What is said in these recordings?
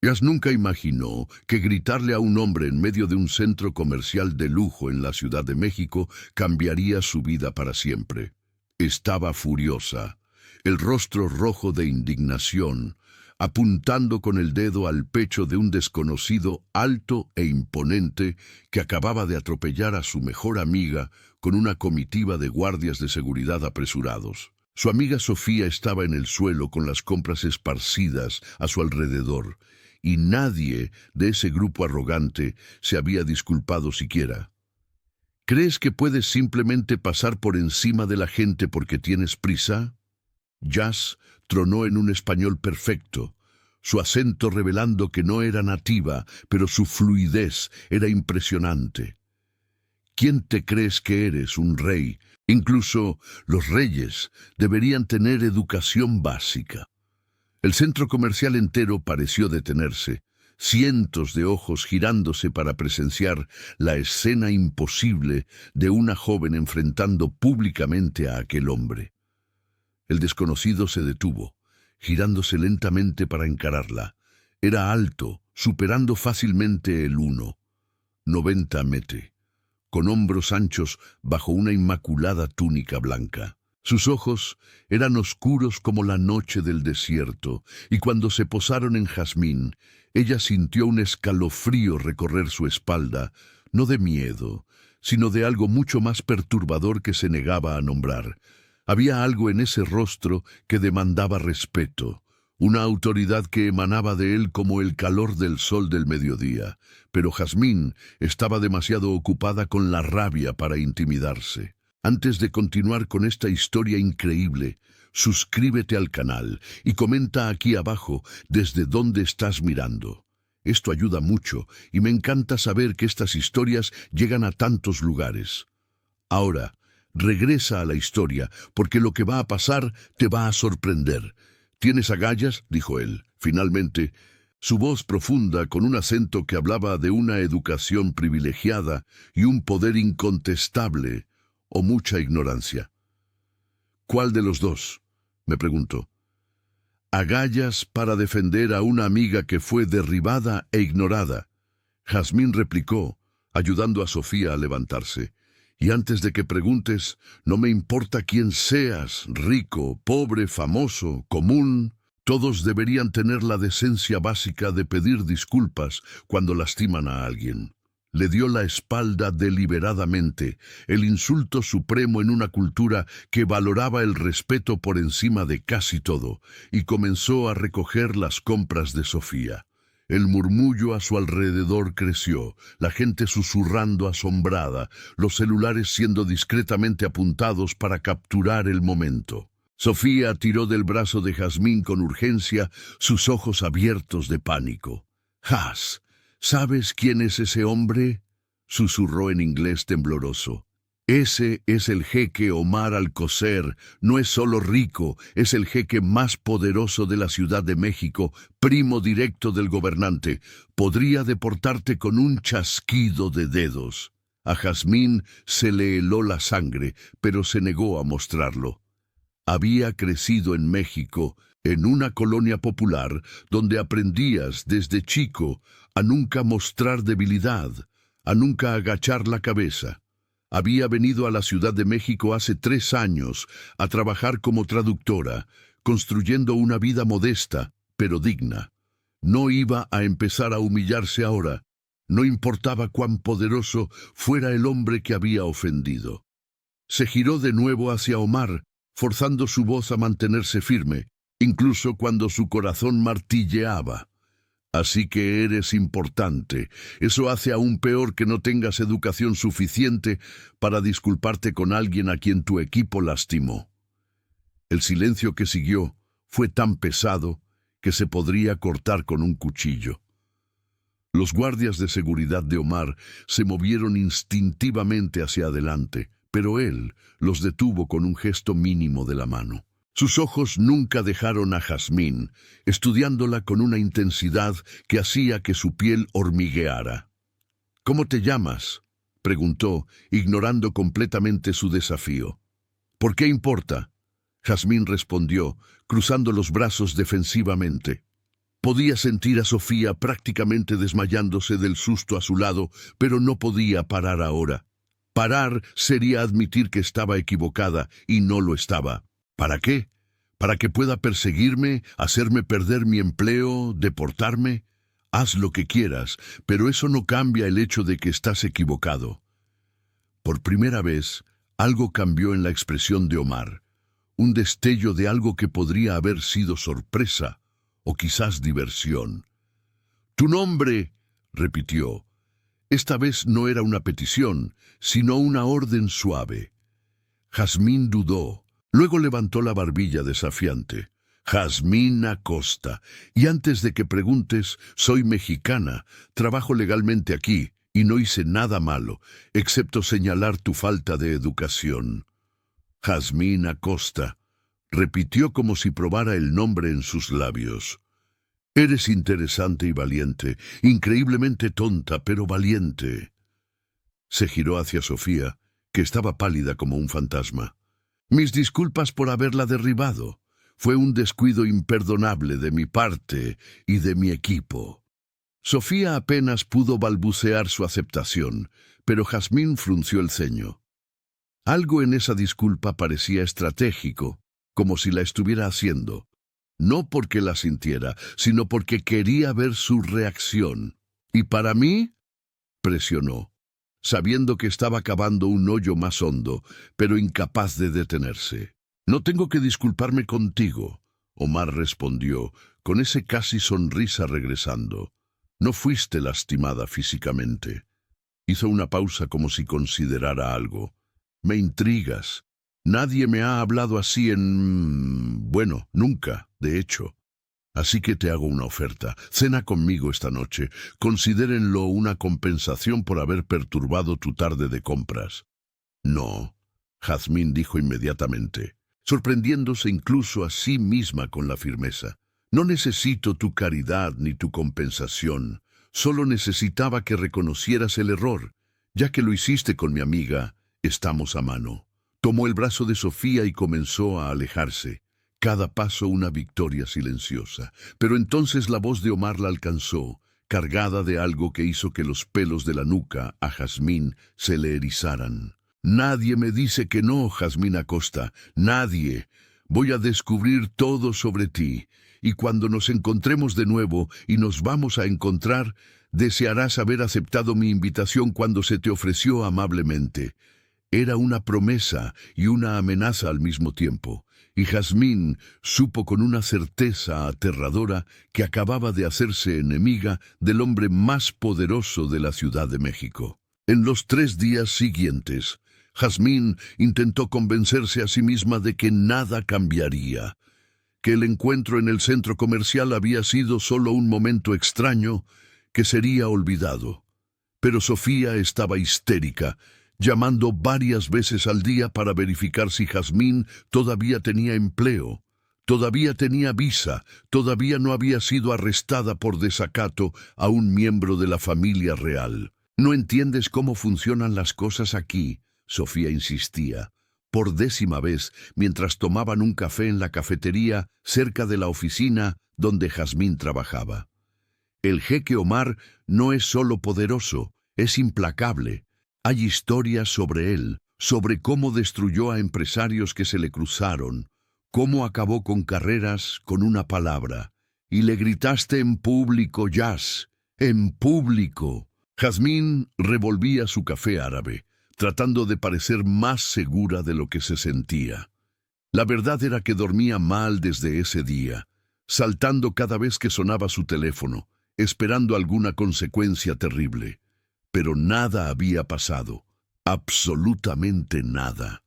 Jazz nunca imaginó que gritarle a un hombre en medio de un centro comercial de lujo en la Ciudad de México cambiaría su vida para siempre. Estaba furiosa, el rostro rojo de indignación, apuntando con el dedo al pecho de un desconocido alto e imponente que acababa de atropellar a su mejor amiga con una comitiva de guardias de seguridad apresurados. Su amiga Sofía estaba en el suelo con las compras esparcidas a su alrededor, y nadie de ese grupo arrogante se había disculpado siquiera. ¿Crees que puedes simplemente pasar por encima de la gente porque tienes prisa? Jazz tronó en un español perfecto, su acento revelando que no era nativa, pero su fluidez era impresionante. ¿Quién te crees que eres, un rey? Incluso los reyes deberían tener educación básica. El centro comercial entero pareció detenerse, cientos de ojos girándose para presenciar la escena imposible de una joven enfrentando públicamente a aquel hombre. El desconocido se detuvo, girándose lentamente para encararla. Era alto, superando fácilmente el 1,90 m, con hombros anchos bajo una inmaculada túnica blanca. Sus ojos eran oscuros como la noche del desierto, y cuando se posaron en Jazmín, ella sintió un escalofrío recorrer su espalda, no de miedo, sino de algo mucho más perturbador que se negaba a nombrar. Había algo en ese rostro que demandaba respeto, una autoridad que emanaba de él como el calor del sol del mediodía, pero Jazmín estaba demasiado ocupada con la rabia para intimidarse. Antes de continuar con esta historia increíble, suscríbete al canal y comenta aquí abajo desde dónde estás mirando. Esto ayuda mucho y me encanta saber que estas historias llegan a tantos lugares. Ahora, regresa a la historia, porque lo que va a pasar te va a sorprender. ¿Tienes agallas?, dijo él, finalmente. Su voz profunda, con un acento que hablaba de una educación privilegiada y un poder incontestable, o mucha ignorancia. ¿Cuál de los dos?, me preguntó. Agallas para defender a una amiga que fue derribada e ignorada. Jazmín replicó, ayudando a Sofía a levantarse. Y antes de que preguntes, no me importa quién seas, rico, pobre, famoso, común, todos deberían tener la decencia básica de pedir disculpas cuando lastiman a alguien. Le dio la espalda deliberadamente, el insulto supremo en una cultura que valoraba el respeto por encima de casi todo, y comenzó a recoger las compras de Sofía. El murmullo a su alrededor creció, la gente susurrando asombrada, los celulares siendo discretamente apuntados para capturar el momento. Sofía tiró del brazo de Jazmín con urgencia, sus ojos abiertos de pánico. «Jaz, ¿sabes quién es ese hombre?», susurró en inglés tembloroso. «Ese es el jeque Omar Alcocer, no es solo rico, es el jeque más poderoso de la Ciudad de México, primo directo del gobernante. Podría deportarte con un chasquido de dedos». A Jazmín se le heló la sangre, pero se negó a mostrarlo. Había crecido en México, en una colonia popular, donde aprendías desde chico a nunca mostrar debilidad, a nunca agachar la cabeza. Había venido a la Ciudad de México hace 3 años a trabajar como traductora, construyendo una vida modesta, pero digna. No iba a empezar a humillarse ahora. No importaba cuán poderoso fuera el hombre que había ofendido. Se giró de nuevo hacia Omar, forzando su voz a mantenerse firme, incluso cuando su corazón martilleaba. «Así que eres importante. Eso hace aún peor que no tengas educación suficiente para disculparte con alguien a quien tu equipo lastimó». El silencio que siguió fue tan pesado que se podría cortar con un cuchillo. Los guardias de seguridad de Omar se movieron instintivamente hacia adelante, pero él los detuvo con un gesto mínimo de la mano. Sus ojos nunca dejaron a Jazmín, estudiándola con una intensidad que hacía que su piel hormigueara. «¿Cómo te llamas?», preguntó, ignorando completamente su desafío. «¿Por qué importa?», Jazmín respondió, cruzando los brazos defensivamente. Podía sentir a Sofía prácticamente desmayándose del susto a su lado, pero no podía parar ahora. Parar sería admitir que estaba equivocada, y no lo estaba. ¿Para qué? ¿Para que pueda perseguirme, hacerme perder mi empleo, deportarme? Haz lo que quieras, pero eso no cambia el hecho de que estás equivocado. Por primera vez, algo cambió en la expresión de Omar. Un destello de algo que podría haber sido sorpresa, o quizás diversión. «Tu nombre», repitió. Esta vez no era una petición, sino una orden suave. Jazmín dudó. Luego levantó la barbilla desafiante. «Jazmín Acosta. Y antes de que preguntes, soy mexicana, trabajo legalmente aquí, y no hice nada malo, excepto señalar tu falta de educación». «Jazmín Acosta», repitió como si probara el nombre en sus labios. «Eres interesante y valiente, increíblemente tonta, pero valiente». Se giró hacia Sofía, que estaba pálida como un fantasma. «Mis disculpas por haberla derribado. Fue un descuido imperdonable de mi parte y de mi equipo». Sofía apenas pudo balbucear su aceptación, pero Jazmín frunció el ceño. Algo en esa disculpa parecía estratégico, como si la estuviera haciendo. No porque la sintiera, sino porque quería ver su reacción. «¿Y para mí?», presionó, sabiendo que estaba cavando un hoyo más hondo, pero incapaz de detenerse. «No tengo que disculparme contigo», Omar respondió, con ese casi sonrisa regresando. «No fuiste lastimada físicamente». Hizo una pausa como si considerara algo. «Me intrigas. Nadie me ha hablado así bueno, nunca, de hecho. Así que te hago una oferta. Cena conmigo esta noche. Considérenlo una compensación por haber perturbado tu tarde de compras». «No», Jazmín dijo inmediatamente, sorprendiéndose incluso a sí misma con la firmeza. «No necesito tu caridad ni tu compensación. Solo necesitaba que reconocieras el error. Ya que lo hiciste con mi amiga, estamos a mano». Tomó el brazo de Sofía y comenzó a alejarse. Cada paso una victoria silenciosa. Pero entonces la voz de Omar la alcanzó, cargada de algo que hizo que los pelos de la nuca a Jazmín se le erizaran. «Nadie me dice que no, Jazmín Acosta. Nadie. Voy a descubrir todo sobre ti. Y cuando nos encontremos de nuevo, y nos vamos a encontrar, desearás haber aceptado mi invitación cuando se te ofreció amablemente». Era una promesa y una amenaza al mismo tiempo, y Jazmín supo con una certeza aterradora que acababa de hacerse enemiga del hombre más poderoso de la Ciudad de México. En los 3 días siguientes, Jazmín intentó convencerse a sí misma de que nada cambiaría, que el encuentro en el centro comercial había sido solo un momento extraño que sería olvidado. Pero Sofía estaba histérica, llamando varias veces al día para verificar si Jazmín todavía tenía empleo, todavía tenía visa, todavía no había sido arrestada por desacato a un miembro de la familia real. «No entiendes cómo funcionan las cosas aquí», Sofía insistía, por 10ª vez, mientras tomaban un café en la cafetería cerca de la oficina donde Jazmín trabajaba. «El jeque Omar no es solo poderoso, es implacable. Hay historias sobre él, sobre cómo destruyó a empresarios que se le cruzaron, cómo acabó con carreras con una palabra. Y le gritaste en público, Jazz, en público». Jazmín revolvía su café árabe, tratando de parecer más segura de lo que se sentía. La verdad era que dormía mal desde ese día, saltando cada vez que sonaba su teléfono, esperando alguna consecuencia terrible. Pero nada había pasado, absolutamente nada.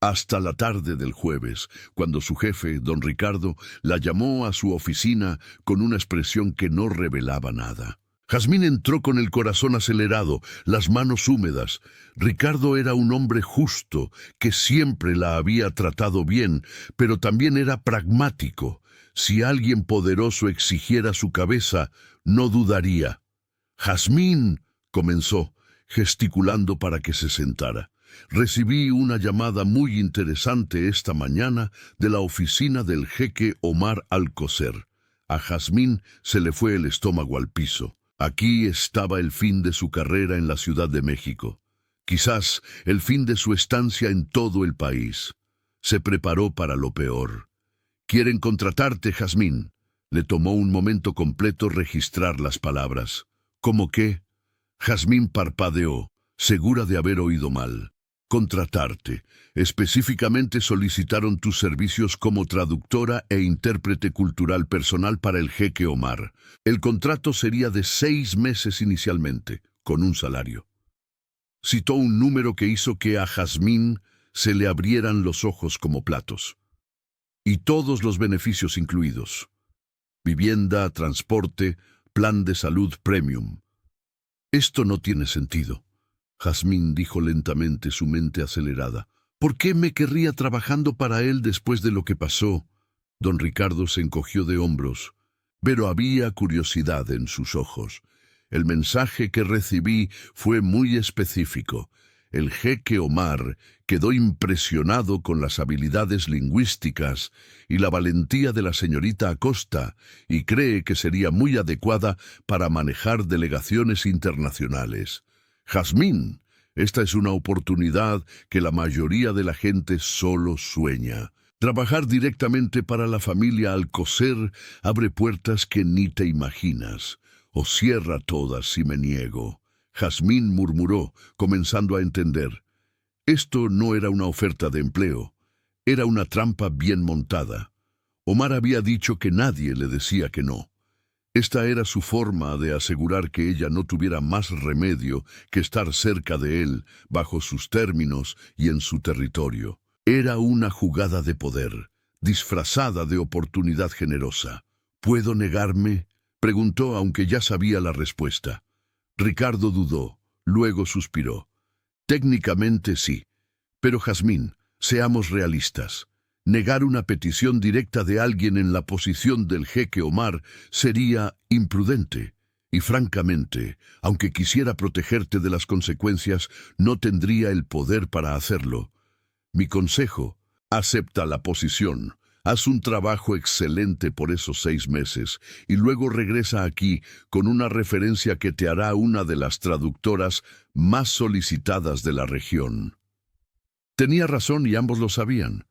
Hasta la tarde del jueves, cuando su jefe, don Ricardo, la llamó a su oficina con una expresión que no revelaba nada. Jazmín entró con el corazón acelerado, las manos húmedas. Ricardo era un hombre justo, que siempre la había tratado bien, pero también era pragmático. Si alguien poderoso exigiera su cabeza, no dudaría. «Jazmín», comenzó, gesticulando para que se sentara. «Recibí una llamada muy interesante esta mañana de la oficina del jeque Omar Alcocer. A Jazmín se le fue el estómago al piso. Aquí estaba el fin de su carrera en la Ciudad de México. Quizás el fin de su estancia en todo el país. Se preparó para lo peor. «Quieren contratarte, Jazmín». Le tomó un momento completo registrar las palabras. ¿Cómo qué? Jazmín parpadeó, segura de haber oído mal. Contratarte. Específicamente solicitaron tus servicios como traductora e intérprete cultural personal para el jeque Omar. El contrato sería de 6 meses inicialmente, con un salario. Citó un número que hizo que a Jazmín se le abrieran los ojos como platos. Y todos los beneficios incluidos. Vivienda, transporte, plan de salud premium. Esto no tiene sentido. Jazmín dijo lentamente, su mente acelerada. ¿Por qué me querría trabajando para él después de lo que pasó? Don Ricardo se encogió de hombros, pero había curiosidad en sus ojos. El mensaje que recibí fue muy específico. El jeque Omar quedó impresionado con las habilidades lingüísticas y la valentía de la señorita Acosta y cree que sería muy adecuada para manejar delegaciones internacionales. Jazmín, esta es una oportunidad que la mayoría de la gente solo sueña. Trabajar directamente para la familia Alcocer abre puertas que ni te imaginas, o cierra todas si me niego. Jazmín murmuró, comenzando a entender. Esto no era una oferta de empleo, era una trampa bien montada. Omar había dicho que nadie le decía que no. Esta era su forma de asegurar que ella no tuviera más remedio que estar cerca de él, bajo sus términos y en su territorio. Era una jugada de poder, disfrazada de oportunidad generosa. ¿Puedo negarme?, preguntó, aunque ya sabía la respuesta. Ricardo dudó, luego suspiró. Técnicamente sí, pero Jazmín, seamos realistas. Negar una petición directa de alguien en la posición del jeque Omar sería imprudente. Y francamente, aunque quisiera protegerte de las consecuencias, no tendría el poder para hacerlo. Mi consejo, acepta la posición. Haz un trabajo excelente por esos 6 meses y luego regresa aquí con una referencia que te hará una de las traductoras más solicitadas de la región. Tenía razón y ambos lo sabían.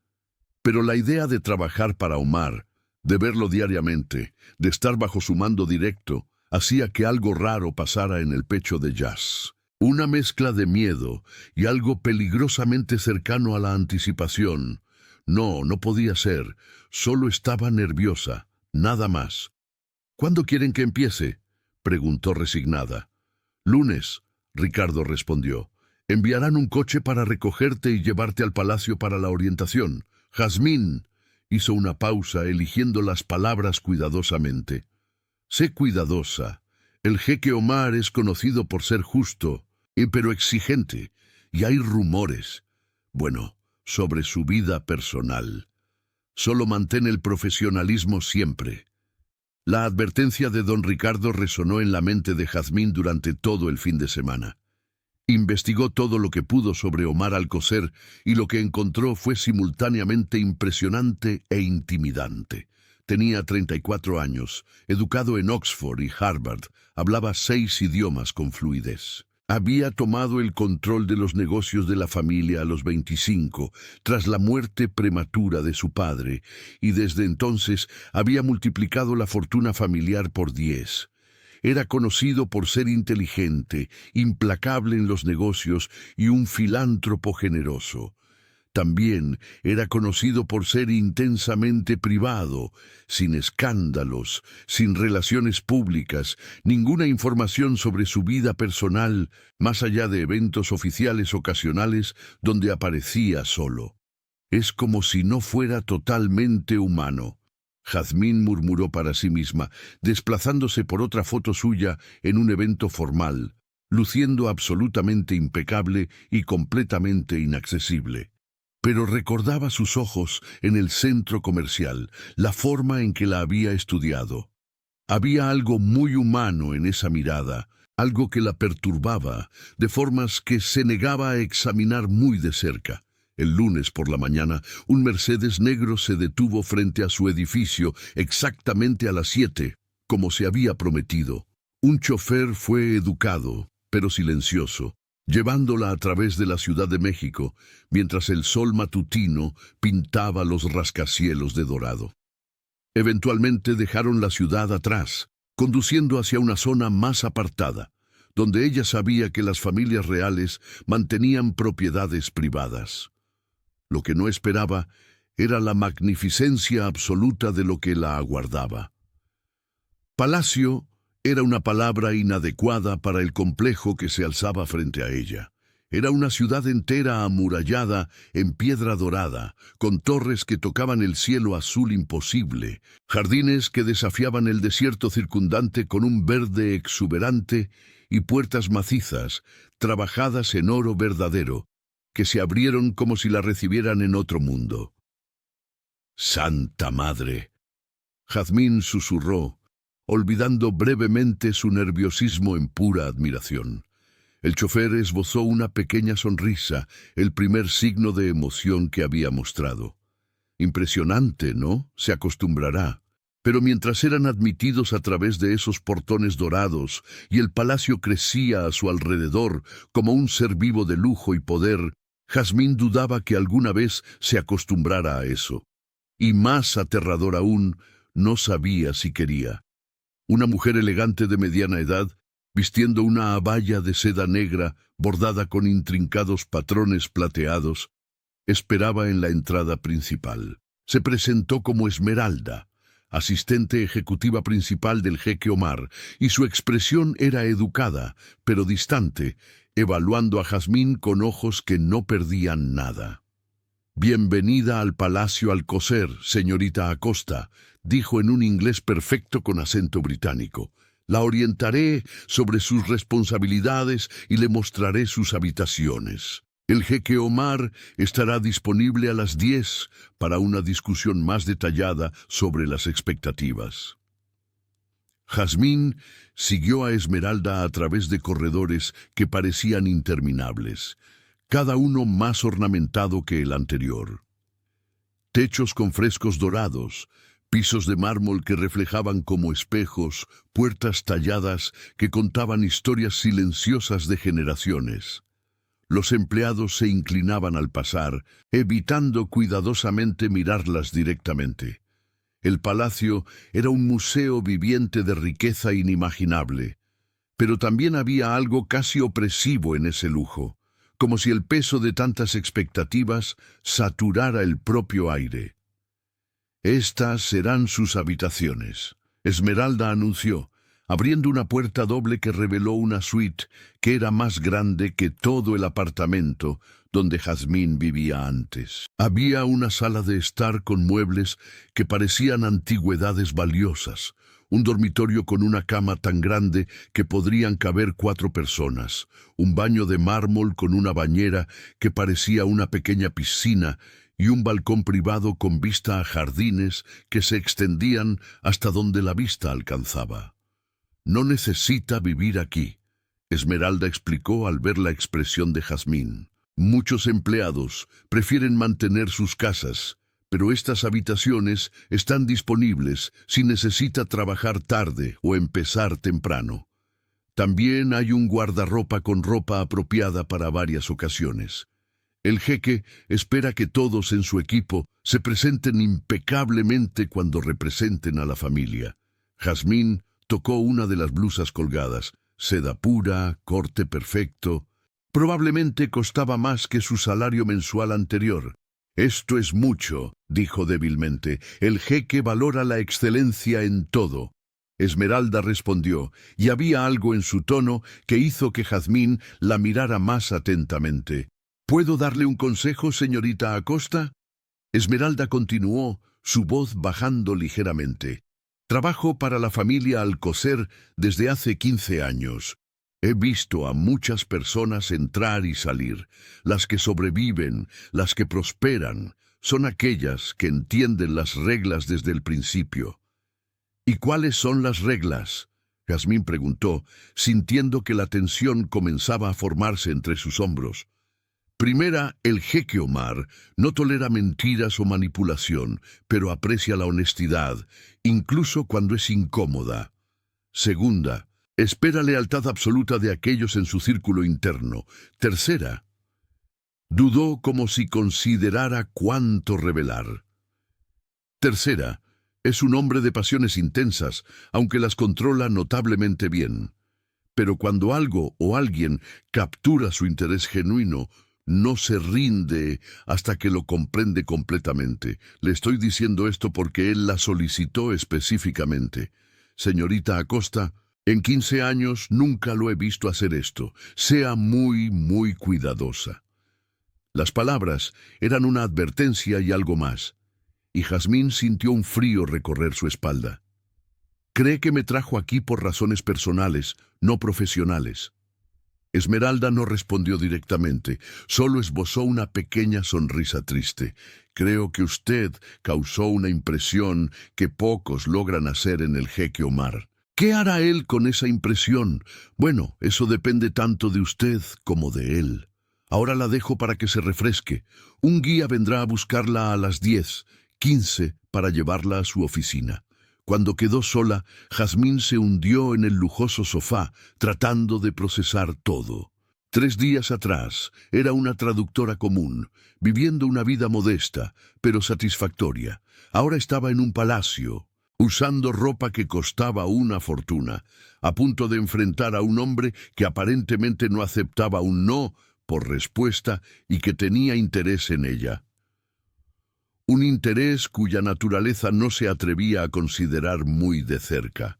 Pero la idea de trabajar para Omar, de verlo diariamente, de estar bajo su mando directo, hacía que algo raro pasara en el pecho de Jazz. Una mezcla de miedo y algo peligrosamente cercano a la anticipación. No podía ser. Solo estaba nerviosa, nada más. ¿Cuándo quieren que empiece?, preguntó resignada. Lunes, Ricardo respondió. Enviarán un coche para recogerte y llevarte al palacio para la orientación. Jazmín hizo una pausa, eligiendo las palabras cuidadosamente. Sé cuidadosa. El jeque Omar es conocido por ser justo, pero exigente, y hay rumores. Bueno, sobre su vida personal. Solo mantén el profesionalismo siempre. La advertencia de don Ricardo resonó en la mente de Jazmín durante todo el fin de semana. Investigó todo lo que pudo sobre Omar Alcocer y lo que encontró fue simultáneamente impresionante e intimidante. Tenía 34 años, educado en Oxford y Harvard, hablaba 6 idiomas con fluidez. Había tomado el control de los negocios de la familia a los 25, tras la muerte prematura de su padre, y desde entonces había multiplicado la fortuna familiar por 10. Era conocido por ser inteligente, implacable en los negocios y un filántropo generoso. También era conocido por ser intensamente privado, sin escándalos, sin relaciones públicas, ninguna información sobre su vida personal, más allá de eventos oficiales ocasionales donde aparecía solo. Es como si no fuera totalmente humano. Jazmín murmuró para sí misma, desplazándose por otra foto suya en un evento formal, luciendo absolutamente impecable y completamente inaccesible. Pero recordaba sus ojos en el centro comercial, la forma en que la había estudiado. Había algo muy humano en esa mirada, algo que la perturbaba, de formas que se negaba a examinar muy de cerca. El lunes por la mañana, un Mercedes negro se detuvo frente a su edificio exactamente a las 7, como se había prometido. Un chofer fue educado, pero silencioso, llevándola a través de la Ciudad de México, mientras el sol matutino pintaba los rascacielos de dorado. Eventualmente dejaron la ciudad atrás, conduciendo hacia una zona más apartada, donde ella sabía que las familias reales mantenían propiedades privadas. Lo que no esperaba era la magnificencia absoluta de lo que la aguardaba. Palacio era una palabra inadecuada para el complejo que se alzaba frente a ella. Era una ciudad entera amurallada en piedra dorada, con torres que tocaban el cielo azul imposible, jardines que desafiaban el desierto circundante con un verde exuberante y puertas macizas, trabajadas en oro verdadero, que se abrieron como si la recibieran en otro mundo. ¡Santa Madre!, Jazmín susurró, olvidando brevemente su nerviosismo en pura admiración. El chofer esbozó una pequeña sonrisa, el primer signo de emoción que había mostrado. Impresionante, ¿no? Se acostumbrará. Pero mientras eran admitidos a través de esos portones dorados y el palacio crecía a su alrededor como un ser vivo de lujo y poder, Jazmín dudaba que alguna vez se acostumbrara a eso. Y más aterrador aún, no sabía si quería. Una mujer elegante de mediana edad, vistiendo una abaya de seda negra bordada con intrincados patrones plateados, esperaba en la entrada principal. Se presentó como Esmeralda, asistente ejecutiva principal del jeque Omar, y su expresión era educada, pero distante, evaluando a Jazmín con ojos que no perdían nada. «Bienvenida al Palacio Alcocer, señorita Acosta», dijo en un inglés perfecto con acento británico. «La orientaré sobre sus responsabilidades y le mostraré sus habitaciones. El jeque Omar estará disponible a las 10 para una discusión más detallada sobre las expectativas». Jazmín siguió a Esmeralda a través de corredores que parecían interminables, cada uno más ornamentado que el anterior. Techos con frescos dorados, pisos de mármol que reflejaban como espejos, puertas talladas que contaban historias silenciosas de generaciones. Los empleados se inclinaban al pasar, evitando cuidadosamente mirarlas directamente. El palacio era un museo viviente de riqueza inimaginable, pero también había algo casi opresivo en ese lujo, como si el peso de tantas expectativas saturara el propio aire. «Estas serán sus habitaciones», Esmeralda anunció, abriendo una puerta doble que reveló una suite que era más grande que todo el apartamento donde Jazmín vivía antes. Había una sala de estar con muebles que parecían antigüedades valiosas, un dormitorio con una cama tan grande que podrían caber 4 personas, un baño de mármol con una bañera que parecía una pequeña piscina y un balcón privado con vista a jardines que se extendían hasta donde la vista alcanzaba. «No necesita vivir aquí», Esmeralda explicó al ver la expresión de Jazmín. «Muchos empleados prefieren mantener sus casas, pero estas habitaciones están disponibles si necesita trabajar tarde o empezar temprano. También hay un guardarropa con ropa apropiada para varias ocasiones. El jeque espera que todos en su equipo se presenten impecablemente cuando representen a la familia». Jazmín tocó una de las blusas colgadas, seda pura, corte perfecto. Probablemente costaba más que su salario mensual anterior. «Esto es mucho», dijo débilmente. «El jeque valora la excelencia en todo». Esmeralda respondió, y había algo en su tono que hizo que Jazmín la mirara más atentamente. «¿Puedo darle un consejo, señorita Acosta?». Esmeralda continuó, su voz bajando ligeramente. «Trabajo para la familia Alcocer desde hace 15 años. He visto a muchas personas entrar y salir. Las que sobreviven, las que prosperan, son aquellas que entienden las reglas desde el principio». «¿Y cuáles son las reglas?», Jazmín preguntó, sintiendo que la tensión comenzaba a formarse entre sus hombros. Primera, el jeque Omar no tolera mentiras o manipulación, pero aprecia la honestidad, incluso cuando es incómoda. Segunda, espera lealtad absoluta de aquellos en su círculo interno. Tercera, dudó como si considerara cuánto revelar. Tercera, es un hombre de pasiones intensas, aunque las controla notablemente bien. Pero cuando algo o alguien captura su interés genuino, no se rinde hasta que lo comprende completamente. Le estoy diciendo esto porque él la solicitó específicamente. Señorita Acosta, en 15 años nunca lo he visto hacer esto. Sea muy cuidadosa. Las palabras eran una advertencia y algo más, y Jazmín sintió un frío recorrer su espalda. Cree que me trajo aquí por razones personales, no profesionales. Esmeralda no respondió directamente, solo esbozó una pequeña sonrisa triste. Creo que usted causó una impresión que pocos logran hacer en el jeque Omar. ¿Qué hará él con esa impresión? Bueno, eso depende tanto de usted como de él. Ahora la dejo para que se refresque. Un guía vendrá a buscarla a las 10:15 para llevarla a su oficina. Cuando quedó sola, Jazmín se hundió en el lujoso sofá, tratando de procesar todo. 3 días atrás, era una traductora común, viviendo una vida modesta, pero satisfactoria. Ahora estaba en un palacio, usando ropa que costaba una fortuna, a punto de enfrentar a un hombre que aparentemente no aceptaba un no por respuesta y que tenía interés en ella. Un interés cuya naturaleza no se atrevía a considerar muy de cerca.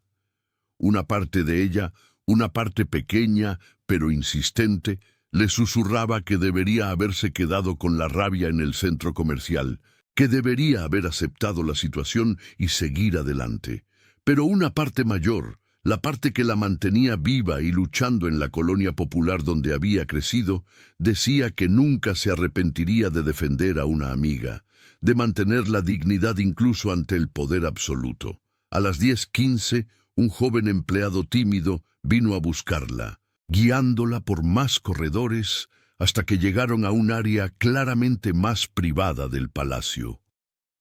Una parte de ella, una parte pequeña, pero insistente, le susurraba que debería haberse quedado con la rabia en el centro comercial, que debería haber aceptado la situación y seguir adelante. Pero una parte mayor, la parte que la mantenía viva y luchando en la colonia popular donde había crecido, decía que nunca se arrepentiría de defender a una amiga, de mantener la dignidad incluso ante el poder absoluto. A las 10:15, un joven empleado tímido vino a buscarla, guiándola por más corredores hasta que llegaron a un área claramente más privada del palacio.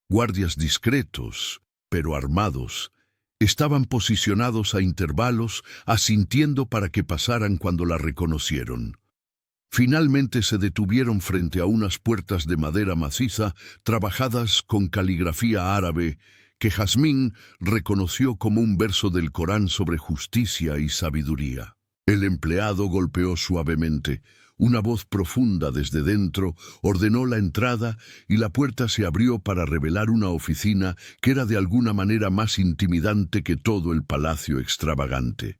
Guardias discretos, pero armados, estaban posicionados a intervalos, asintiendo para que pasaran cuando la reconocieron. Finalmente se detuvieron frente a unas puertas de madera maciza trabajadas con caligrafía árabe que Jazmín reconoció como un verso del Corán sobre justicia y sabiduría. El empleado golpeó suavemente. Una voz profunda desde dentro ordenó la entrada y la puerta se abrió para revelar una oficina que era de alguna manera más intimidante que todo el palacio extravagante.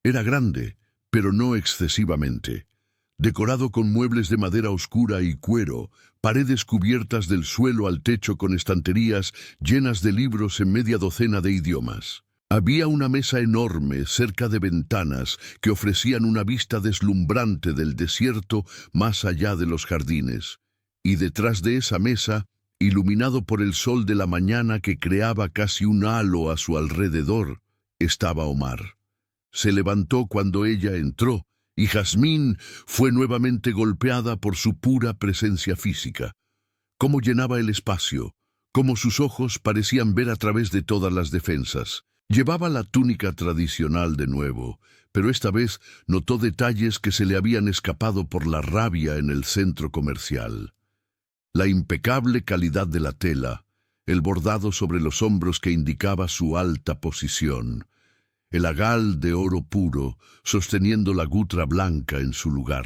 Era grande, pero no excesivamente. Decorado con muebles de madera oscura y cuero, paredes cubiertas del suelo al techo con estanterías llenas de libros en media docena de idiomas. Había una mesa enorme cerca de ventanas que ofrecían una vista deslumbrante del desierto más allá de los jardines. Y detrás de esa mesa, iluminado por el sol de la mañana que creaba casi un halo a su alrededor, estaba Omar. Se levantó cuando ella entró, y Jazmín fue nuevamente golpeada por su pura presencia física. Cómo llenaba el espacio, cómo sus ojos parecían ver a través de todas las defensas. Llevaba la túnica tradicional de nuevo, pero esta vez notó detalles que se le habían escapado por la rabia en el centro comercial. La impecable calidad de la tela, el bordado sobre los hombros que indicaba su alta posición, el agal de oro puro, sosteniendo la gutra blanca en su lugar.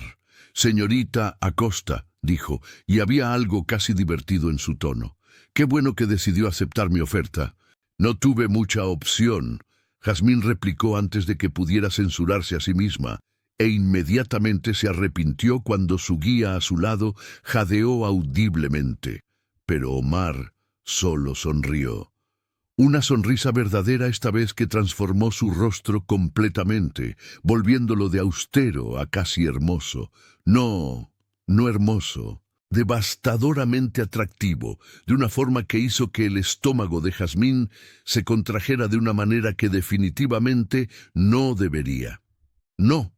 «Señorita Acosta», dijo, y había algo casi divertido en su tono. «Qué bueno que decidió aceptar mi oferta». «No tuve mucha opción», Jazmín replicó antes de que pudiera censurarse a sí misma, e inmediatamente se arrepintió cuando su guía a su lado jadeó audiblemente. Pero Omar solo sonrió. Una sonrisa verdadera esta vez que transformó su rostro completamente, volviéndolo de austero a casi hermoso. No hermoso, devastadoramente atractivo, de una forma que hizo que el estómago de Jazmín se contrajera de una manera que definitivamente no debería. No,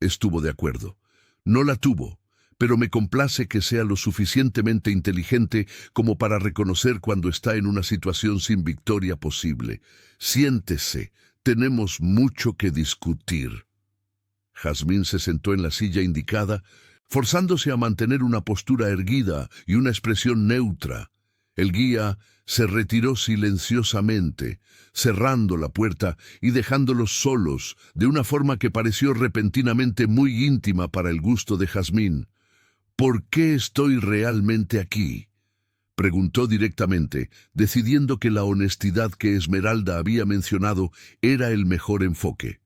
estuvo de acuerdo. No la tuvo, pero me complace que sea lo suficientemente inteligente como para reconocer cuando está en una situación sin victoria posible. Siéntese, tenemos mucho que discutir. Jazmín se sentó en la silla indicada, forzándose a mantener una postura erguida y una expresión neutra. El guía se retiró silenciosamente, cerrando la puerta y dejándolos solos, de una forma que pareció repentinamente muy íntima para el gusto de Jazmín. ¿Por qué estoy realmente aquí?, preguntó directamente, decidiendo que la honestidad que Esmeralda había mencionado era el mejor enfoque.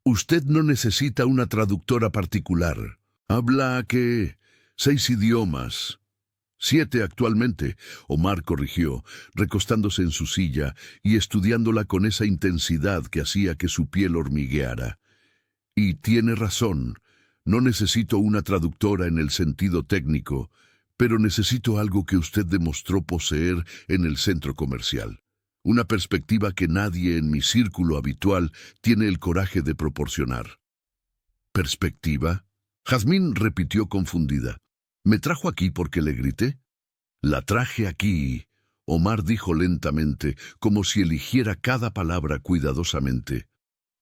Usted no necesita una traductora particular. Habla, ¿qué? 6 idiomas. 7 actualmente, Omar corrigió, recostándose en su silla y estudiándola con esa intensidad que hacía que su piel hormigueara. Y tiene razón, no necesito una traductora en el sentido técnico, pero necesito algo que usted demostró poseer en el centro comercial. Una perspectiva que nadie en mi círculo habitual tiene el coraje de proporcionar. ¿Perspectiva? Jazmín repitió confundida. ¿Me trajo aquí porque le grité? La traje aquí, Omar dijo lentamente, como si eligiera cada palabra cuidadosamente,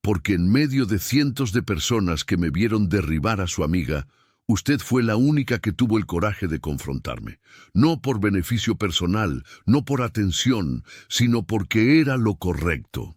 porque en medio de cientos de personas que me vieron derribar a su amiga, usted fue la única que tuvo el coraje de confrontarme. No por beneficio personal, no por atención, sino porque era lo correcto.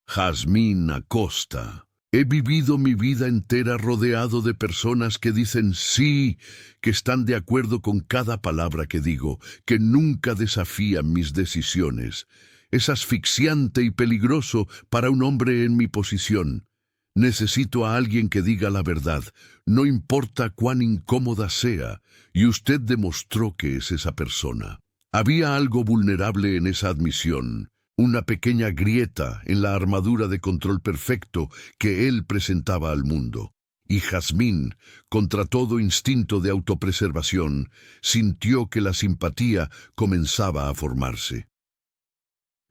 Jazmín Acosta. He vivido mi vida entera rodeado de personas que dicen sí, que están de acuerdo con cada palabra que digo, que nunca desafían mis decisiones. Es asfixiante y peligroso para un hombre en mi posición. Necesito a alguien que diga la verdad, no importa cuán incómoda sea, y usted demostró que es esa persona. Había algo vulnerable en esa admisión, una pequeña grieta en la armadura de control perfecto que él presentaba al mundo. Y Jazmín, contra todo instinto de autopreservación, sintió que la simpatía comenzaba a formarse.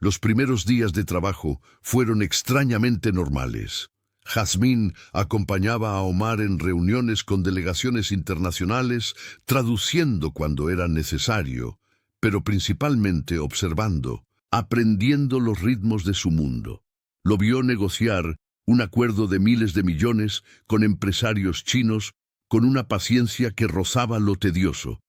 Los primeros días de trabajo fueron extrañamente normales. Jazmín acompañaba a Omar en reuniones con delegaciones internacionales, traduciendo cuando era necesario, pero principalmente observando, aprendiendo los ritmos de su mundo. Lo vio negociar un acuerdo de miles de millones con empresarios chinos con una paciencia que rozaba lo tedioso.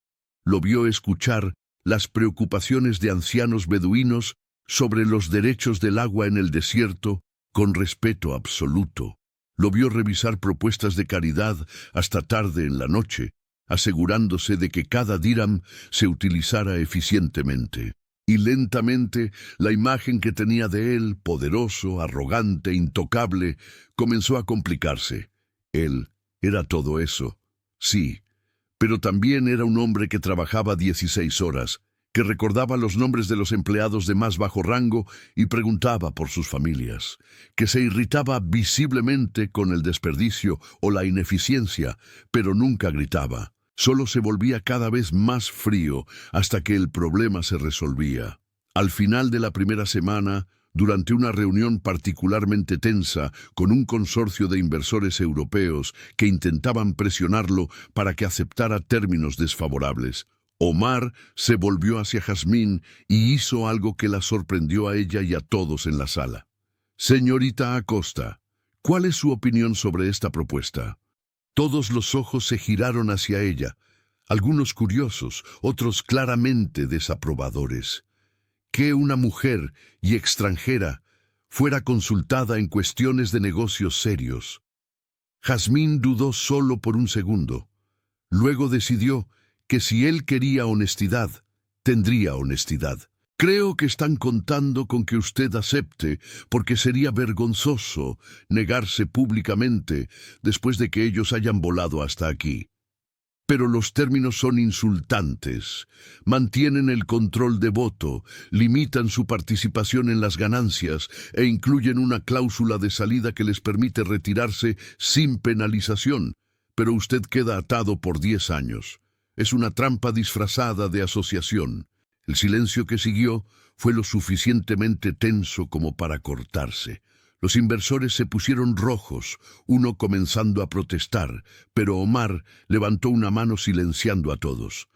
Lo vio escuchar las preocupaciones de ancianos beduinos sobre los derechos del agua en el desierto con respeto absoluto. Lo vio revisar propuestas de caridad hasta tarde en la noche, asegurándose de que cada dirham se utilizara eficientemente. Y lentamente, la imagen que tenía de él, poderoso, arrogante, intocable, comenzó a complicarse. Él era todo eso, sí, pero también era un hombre que trabajaba 16 horas, que recordaba los nombres de los empleados de más bajo rango y preguntaba por sus familias, que se irritaba visiblemente con el desperdicio o la ineficiencia, pero nunca gritaba. Solo se volvía cada vez más frío hasta que el problema se resolvía. Al final de la primera semana, durante una reunión particularmente tensa con un consorcio de inversores europeos que intentaban presionarlo para que aceptara términos desfavorables, Omar se volvió hacia Jazmín y hizo algo que la sorprendió a ella y a todos en la sala. Señorita Acosta, ¿cuál es su opinión sobre esta propuesta? Todos los ojos se giraron hacia ella, algunos curiosos, otros claramente desaprobadores. Que una mujer y extranjera fuera consultada en cuestiones de negocios serios. Jazmín dudó solo por un segundo. Luego decidió que si él quería honestidad, tendría honestidad. Creo que están contando con que usted acepte, porque sería vergonzoso negarse públicamente después de que ellos hayan volado hasta aquí. Pero los términos son insultantes, mantienen el control de voto, limitan su participación en las ganancias e incluyen una cláusula de salida que les permite retirarse sin penalización, pero usted queda atado por 10 años. Es una trampa disfrazada de asociación. El silencio que siguió fue lo suficientemente tenso como para cortarse. Los inversores se pusieron rojos, uno comenzando a protestar, pero Omar levantó una mano silenciando a todos.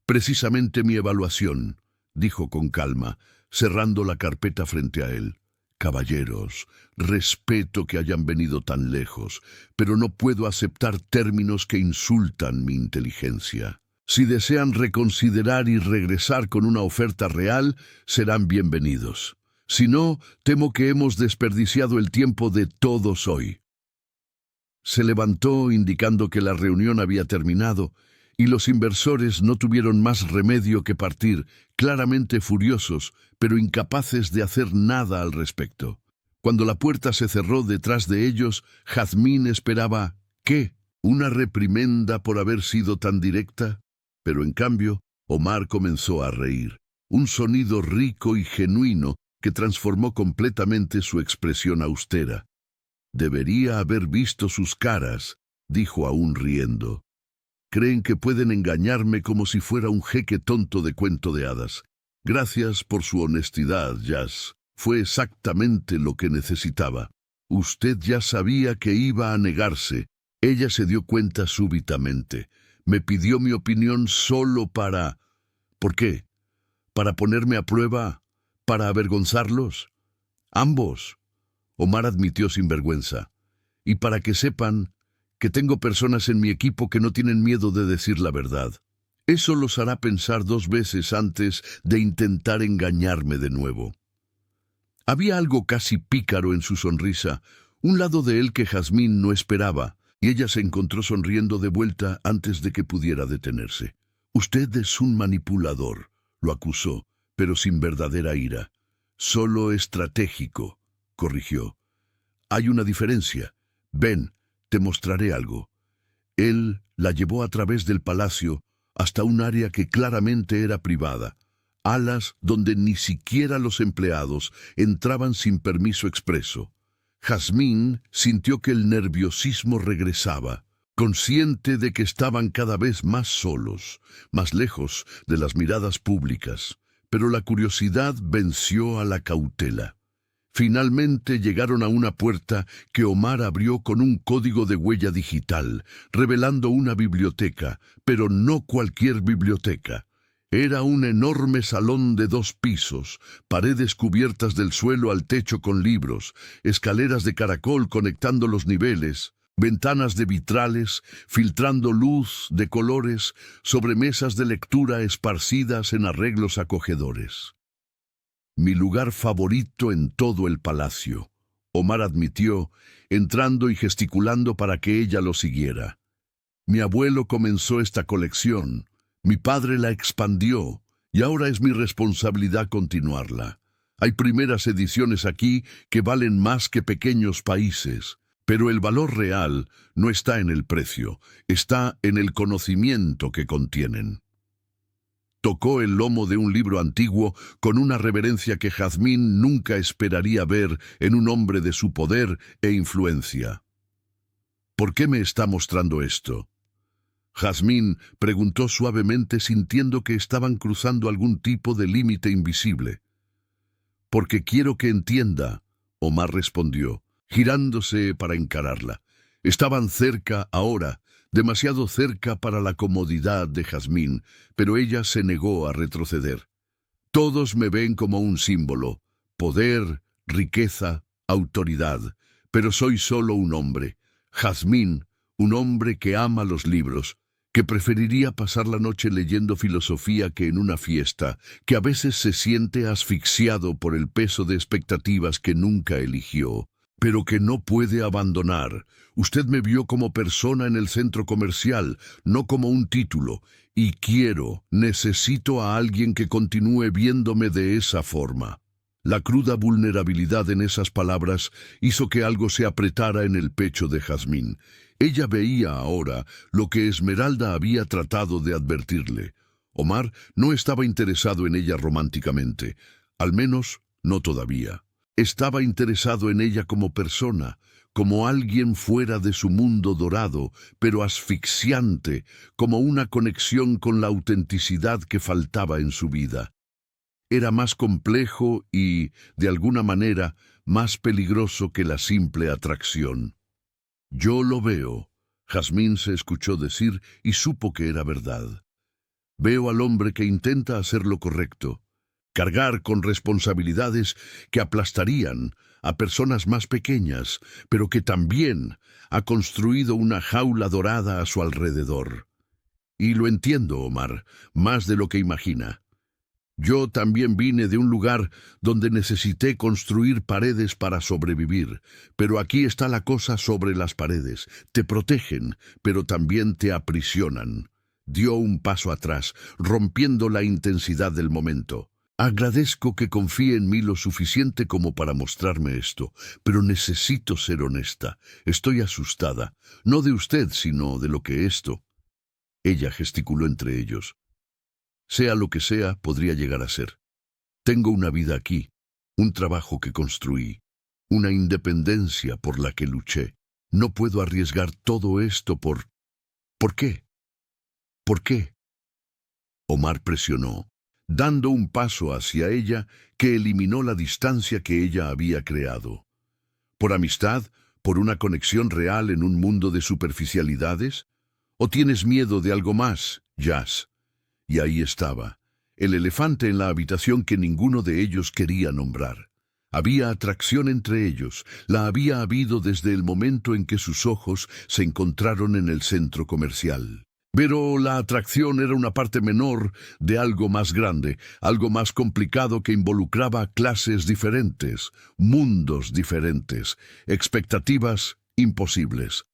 «Precisamente mi evaluación», dijo con calma, cerrando la carpeta frente a él. «Caballeros, respeto que hayan venido tan lejos, pero no puedo aceptar términos que insultan mi inteligencia. Si desean reconsiderar y regresar con una oferta real, serán bienvenidos. Si no, temo que hemos desperdiciado el tiempo de todos hoy». Se levantó indicando que la reunión había terminado, y los inversores no tuvieron más remedio que partir, claramente furiosos, pero incapaces de hacer nada al respecto. Cuando la puerta se cerró detrás de ellos, Jazmín esperaba, ¿qué? ¿Una reprimenda por haber sido tan directa? Pero en cambio, Omar comenzó a reír, un sonido rico y genuino que transformó completamente su expresión austera. «Debería haber visto sus caras», dijo aún riendo. «Creen que pueden engañarme como si fuera un jeque tonto de cuento de hadas. Gracias por su honestidad, Jazz. Fue exactamente lo que necesitaba. Usted ya sabía que iba a negarse». Ella se dio cuenta súbitamente. «Me pidió mi opinión solo para... ¿Por qué? ¿Para ponerme a prueba? ¿Para avergonzarlos? Ambos». Omar admitió sin vergüenza. «Y para que sepan que tengo personas en mi equipo que no tienen miedo de decir la verdad. Eso los hará pensar 2 veces antes de intentar engañarme de nuevo». Había algo casi pícaro en su sonrisa, un lado de él que Jazmín no esperaba, y ella se encontró sonriendo de vuelta antes de que pudiera detenerse. «Usted es un manipulador», lo acusó, pero sin verdadera ira. «Solo estratégico», corrigió. «Hay una diferencia. Ven, te mostraré algo». Él la llevó a través del palacio hasta un área que claramente era privada, alas donde ni siquiera los empleados entraban sin permiso expreso. Jazmín sintió que el nerviosismo regresaba, consciente de que estaban cada vez más solos, más lejos de las miradas públicas, pero la curiosidad venció a la cautela. Finalmente llegaron a una puerta que Omar abrió con un código de huella digital, revelando una biblioteca, pero no cualquier biblioteca. Era un enorme salón de 2 pisos, paredes cubiertas del suelo al techo con libros, escaleras de caracol conectando los niveles, ventanas de vitrales, filtrando luz de colores sobre mesas de lectura esparcidas en arreglos acogedores. «Mi lugar favorito en todo el palacio», Omar admitió, entrando y gesticulando para que ella lo siguiera. «Mi abuelo comenzó esta colección, mi padre la expandió, y ahora es mi responsabilidad continuarla. Hay primeras ediciones aquí que valen más que pequeños países, pero el valor real no está en el precio, está en el conocimiento que contienen». Tocó el lomo de un libro antiguo con una reverencia que Jazmín nunca esperaría ver en un hombre de su poder e influencia. «¿Por qué me está mostrando esto?». Jazmín preguntó suavemente, sintiendo que estaban cruzando algún tipo de límite invisible. «Porque quiero que entienda», Omar respondió, girándose para encararla. Estaban cerca ahora, demasiado cerca para la comodidad de Jazmín, pero ella se negó a retroceder. «Todos me ven como un símbolo, poder, riqueza, autoridad, pero soy solo un hombre, Jazmín, un hombre que ama los libros, que preferiría pasar la noche leyendo filosofía que en una fiesta, que a veces se siente asfixiado por el peso de expectativas que nunca eligió, pero que no puede abandonar. Usted me vio como persona en el centro comercial, no como un título, y necesito a alguien que continúe viéndome de esa forma». La cruda vulnerabilidad en esas palabras hizo que algo se apretara en el pecho de Jazmín. Ella veía ahora lo que Esmeralda había tratado de advertirle. Omar no estaba interesado en ella románticamente, al menos no todavía. Estaba interesado en ella como persona, como alguien fuera de su mundo dorado, pero asfixiante, como una conexión con la autenticidad que faltaba en su vida. Era más complejo y, de alguna manera, más peligroso que la simple atracción. Yo lo veo, Jazmín se escuchó decir y supo que era verdad. Veo al hombre que intenta hacer lo correcto, cargar con responsabilidades que aplastarían a personas más pequeñas, pero que también ha construido una jaula dorada a su alrededor. Y lo entiendo, Omar, más de lo que imagina. Yo también vine de un lugar donde necesité construir paredes para sobrevivir, pero aquí está la cosa sobre las paredes. Te protegen, pero también te aprisionan. Dio un paso atrás, rompiendo la intensidad del momento. Agradezco que confíe en mí lo suficiente como para mostrarme esto, pero necesito ser honesta. Estoy asustada, no de usted, sino de lo que esto. Ella gesticuló entre ellos. Sea lo que sea, podría llegar a ser. Tengo una vida aquí, un trabajo que construí, una independencia por la que luché. No puedo arriesgar todo esto por... ¿Por qué? ¿Por qué? Omar presionó, dando un paso hacia ella que eliminó la distancia que ella había creado. ¿Por amistad? ¿Por una conexión real en un mundo de superficialidades? ¿O tienes miedo de algo más, Jazz? Y ahí estaba, el elefante en la habitación que ninguno de ellos quería nombrar. Había atracción entre ellos, la había habido desde el momento en que sus ojos se encontraron en el centro comercial. Pero la atracción era una parte menor de algo más grande, algo más complicado que involucraba clases diferentes, mundos diferentes, expectativas imposibles.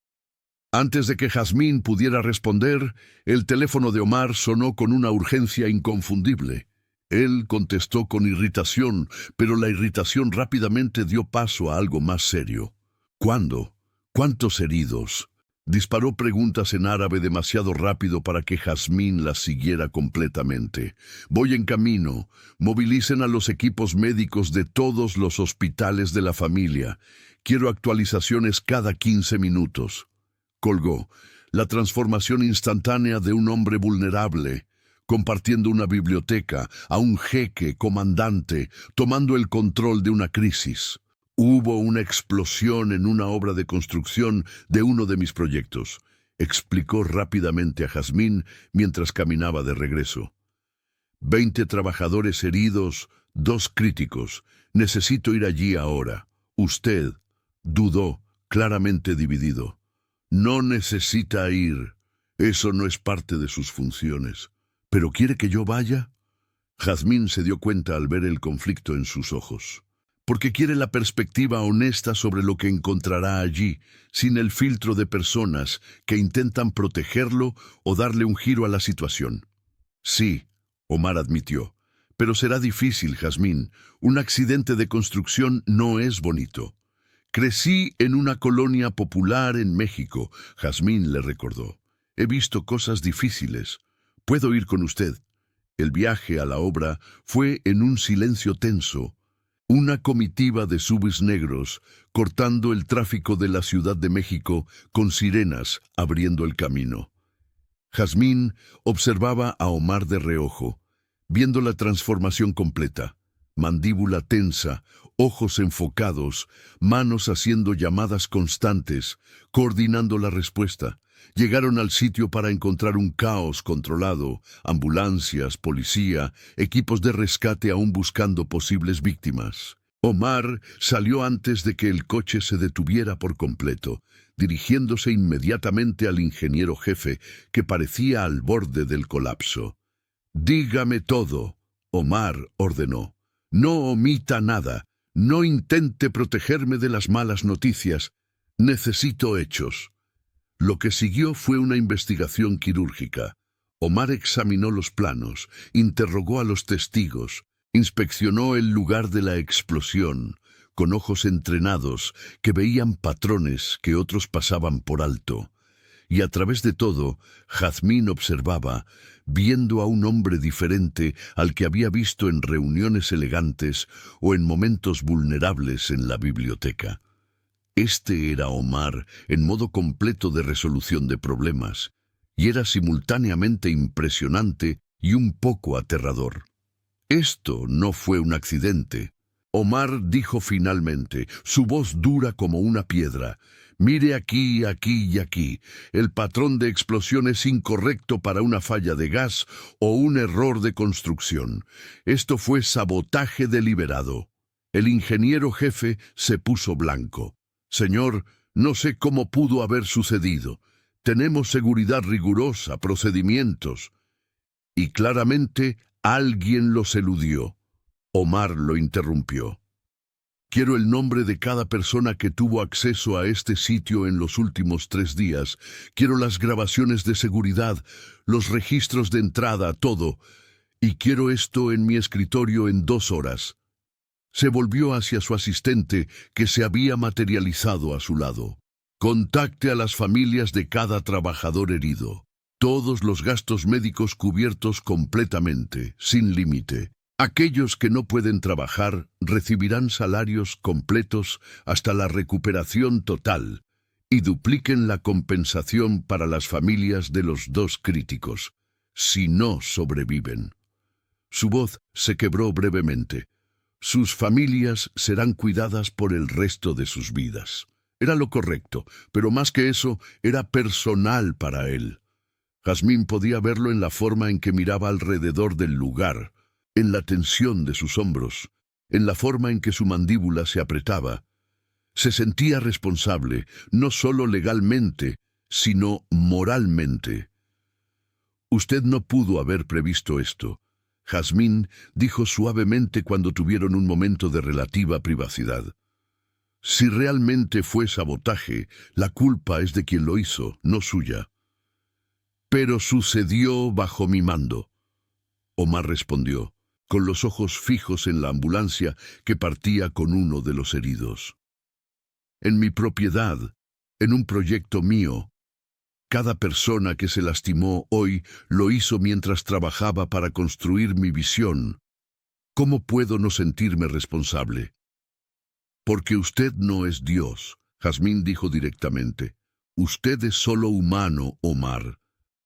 Antes de que Jazmín pudiera responder, el teléfono de Omar sonó con una urgencia inconfundible. Él contestó con irritación, pero la irritación rápidamente dio paso a algo más serio. ¿Cuándo? ¿Cuántos heridos? Disparó preguntas en árabe demasiado rápido para que Jazmín las siguiera completamente. Voy en camino. Movilicen a los equipos médicos de todos los hospitales de la familia. Quiero actualizaciones cada 15 minutos. Colgó, la transformación instantánea de un hombre vulnerable, compartiendo una biblioteca, a un jeque comandante, tomando el control de una crisis. Hubo una explosión en una obra de construcción de uno de mis proyectos, explicó rápidamente a Jazmín mientras caminaba de regreso. 20 trabajadores heridos, 2 críticos. Necesito ir allí ahora. Usted, dudó, claramente dividido. No necesita ir. Eso no es parte de sus funciones. ¿Pero quiere que yo vaya? Jazmín se dio cuenta al ver el conflicto en sus ojos. Porque quiere la perspectiva honesta sobre lo que encontrará allí, sin el filtro de personas que intentan protegerlo o darle un giro a la situación. Sí, Omar admitió. Pero será difícil, Jazmín. Un accidente de construcción no es bonito. Crecí en una colonia popular en México, Jazmín le recordó. He visto cosas difíciles. Puedo ir con usted. El viaje a la obra fue en un silencio tenso. Una comitiva de subs negros cortando el tráfico de la Ciudad de México con sirenas abriendo el camino. Jazmín observaba a Omar de reojo, viendo la transformación completa. Mandíbula tensa, ojos enfocados, manos haciendo llamadas constantes, coordinando la respuesta. Llegaron al sitio para encontrar un caos controlado, ambulancias, policía, equipos de rescate aún buscando posibles víctimas. Omar salió antes de que el coche se detuviera por completo, dirigiéndose inmediatamente al ingeniero jefe, que parecía al borde del colapso. «Dígame todo», Omar ordenó. «No omita nada. No intente protegerme de las malas noticias. Necesito hechos». Lo que siguió fue una investigación quirúrgica. Omar examinó los planos, interrogó a los testigos, inspeccionó el lugar de la explosión, con ojos entrenados que veían patrones que otros pasaban por alto. Y a través de todo, Jazmín observaba, viendo a un hombre diferente al que había visto en reuniones elegantes o en momentos vulnerables en la biblioteca. Este era Omar en modo completo de resolución de problemas, y era simultáneamente impresionante y un poco aterrador. Esto no fue un accidente. Omar dijo finalmente, su voz dura como una piedra. Mire aquí, aquí y aquí. El patrón de explosión es incorrecto para una falla de gas o un error de construcción. Esto fue sabotaje deliberado. El ingeniero jefe se puso blanco. Señor, no sé cómo pudo haber sucedido. Tenemos seguridad rigurosa, procedimientos. Y claramente alguien los eludió. Omar lo interrumpió. Quiero el nombre de cada persona que tuvo acceso a este sitio en los últimos 3 días. Quiero las grabaciones de seguridad, los registros de entrada, todo. Y quiero esto en mi escritorio en 2 horas. Se volvió hacia su asistente, que se había materializado a su lado. Contacte a las familias de cada trabajador herido. Todos los gastos médicos cubiertos completamente, sin límite. Aquellos que no pueden trabajar recibirán salarios completos hasta la recuperación total y dupliquen la compensación para las familias de los 2 críticos, si no sobreviven. Su voz se quebró brevemente. Sus familias serán cuidadas por el resto de sus vidas. Era lo correcto, pero más que eso, era personal para él. Jazmín podía verlo en la forma en que miraba alrededor del lugar, en la tensión de sus hombros, en la forma en que su mandíbula se apretaba. Se sentía responsable, no solo legalmente, sino moralmente. Usted no pudo haber previsto esto, Jazmín dijo suavemente cuando tuvieron un momento de relativa privacidad. Si realmente fue sabotaje, la culpa es de quien lo hizo, no suya. Pero sucedió bajo mi mando. Omar respondió, con los ojos fijos en la ambulancia que partía con uno de los heridos. En mi propiedad, en un proyecto mío, cada persona que se lastimó hoy lo hizo mientras trabajaba para construir mi visión. ¿Cómo puedo no sentirme responsable? Porque usted no es Dios, Jazmín dijo directamente. Usted es solo humano, Omar.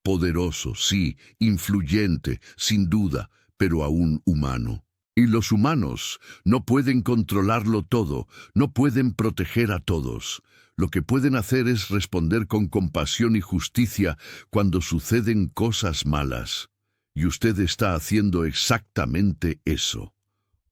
Poderoso, sí, influyente, sin duda, pero aún humano. Y los humanos no pueden controlarlo todo, no pueden proteger a todos. Lo que pueden hacer es responder con compasión y justicia cuando suceden cosas malas. Y usted está haciendo exactamente eso.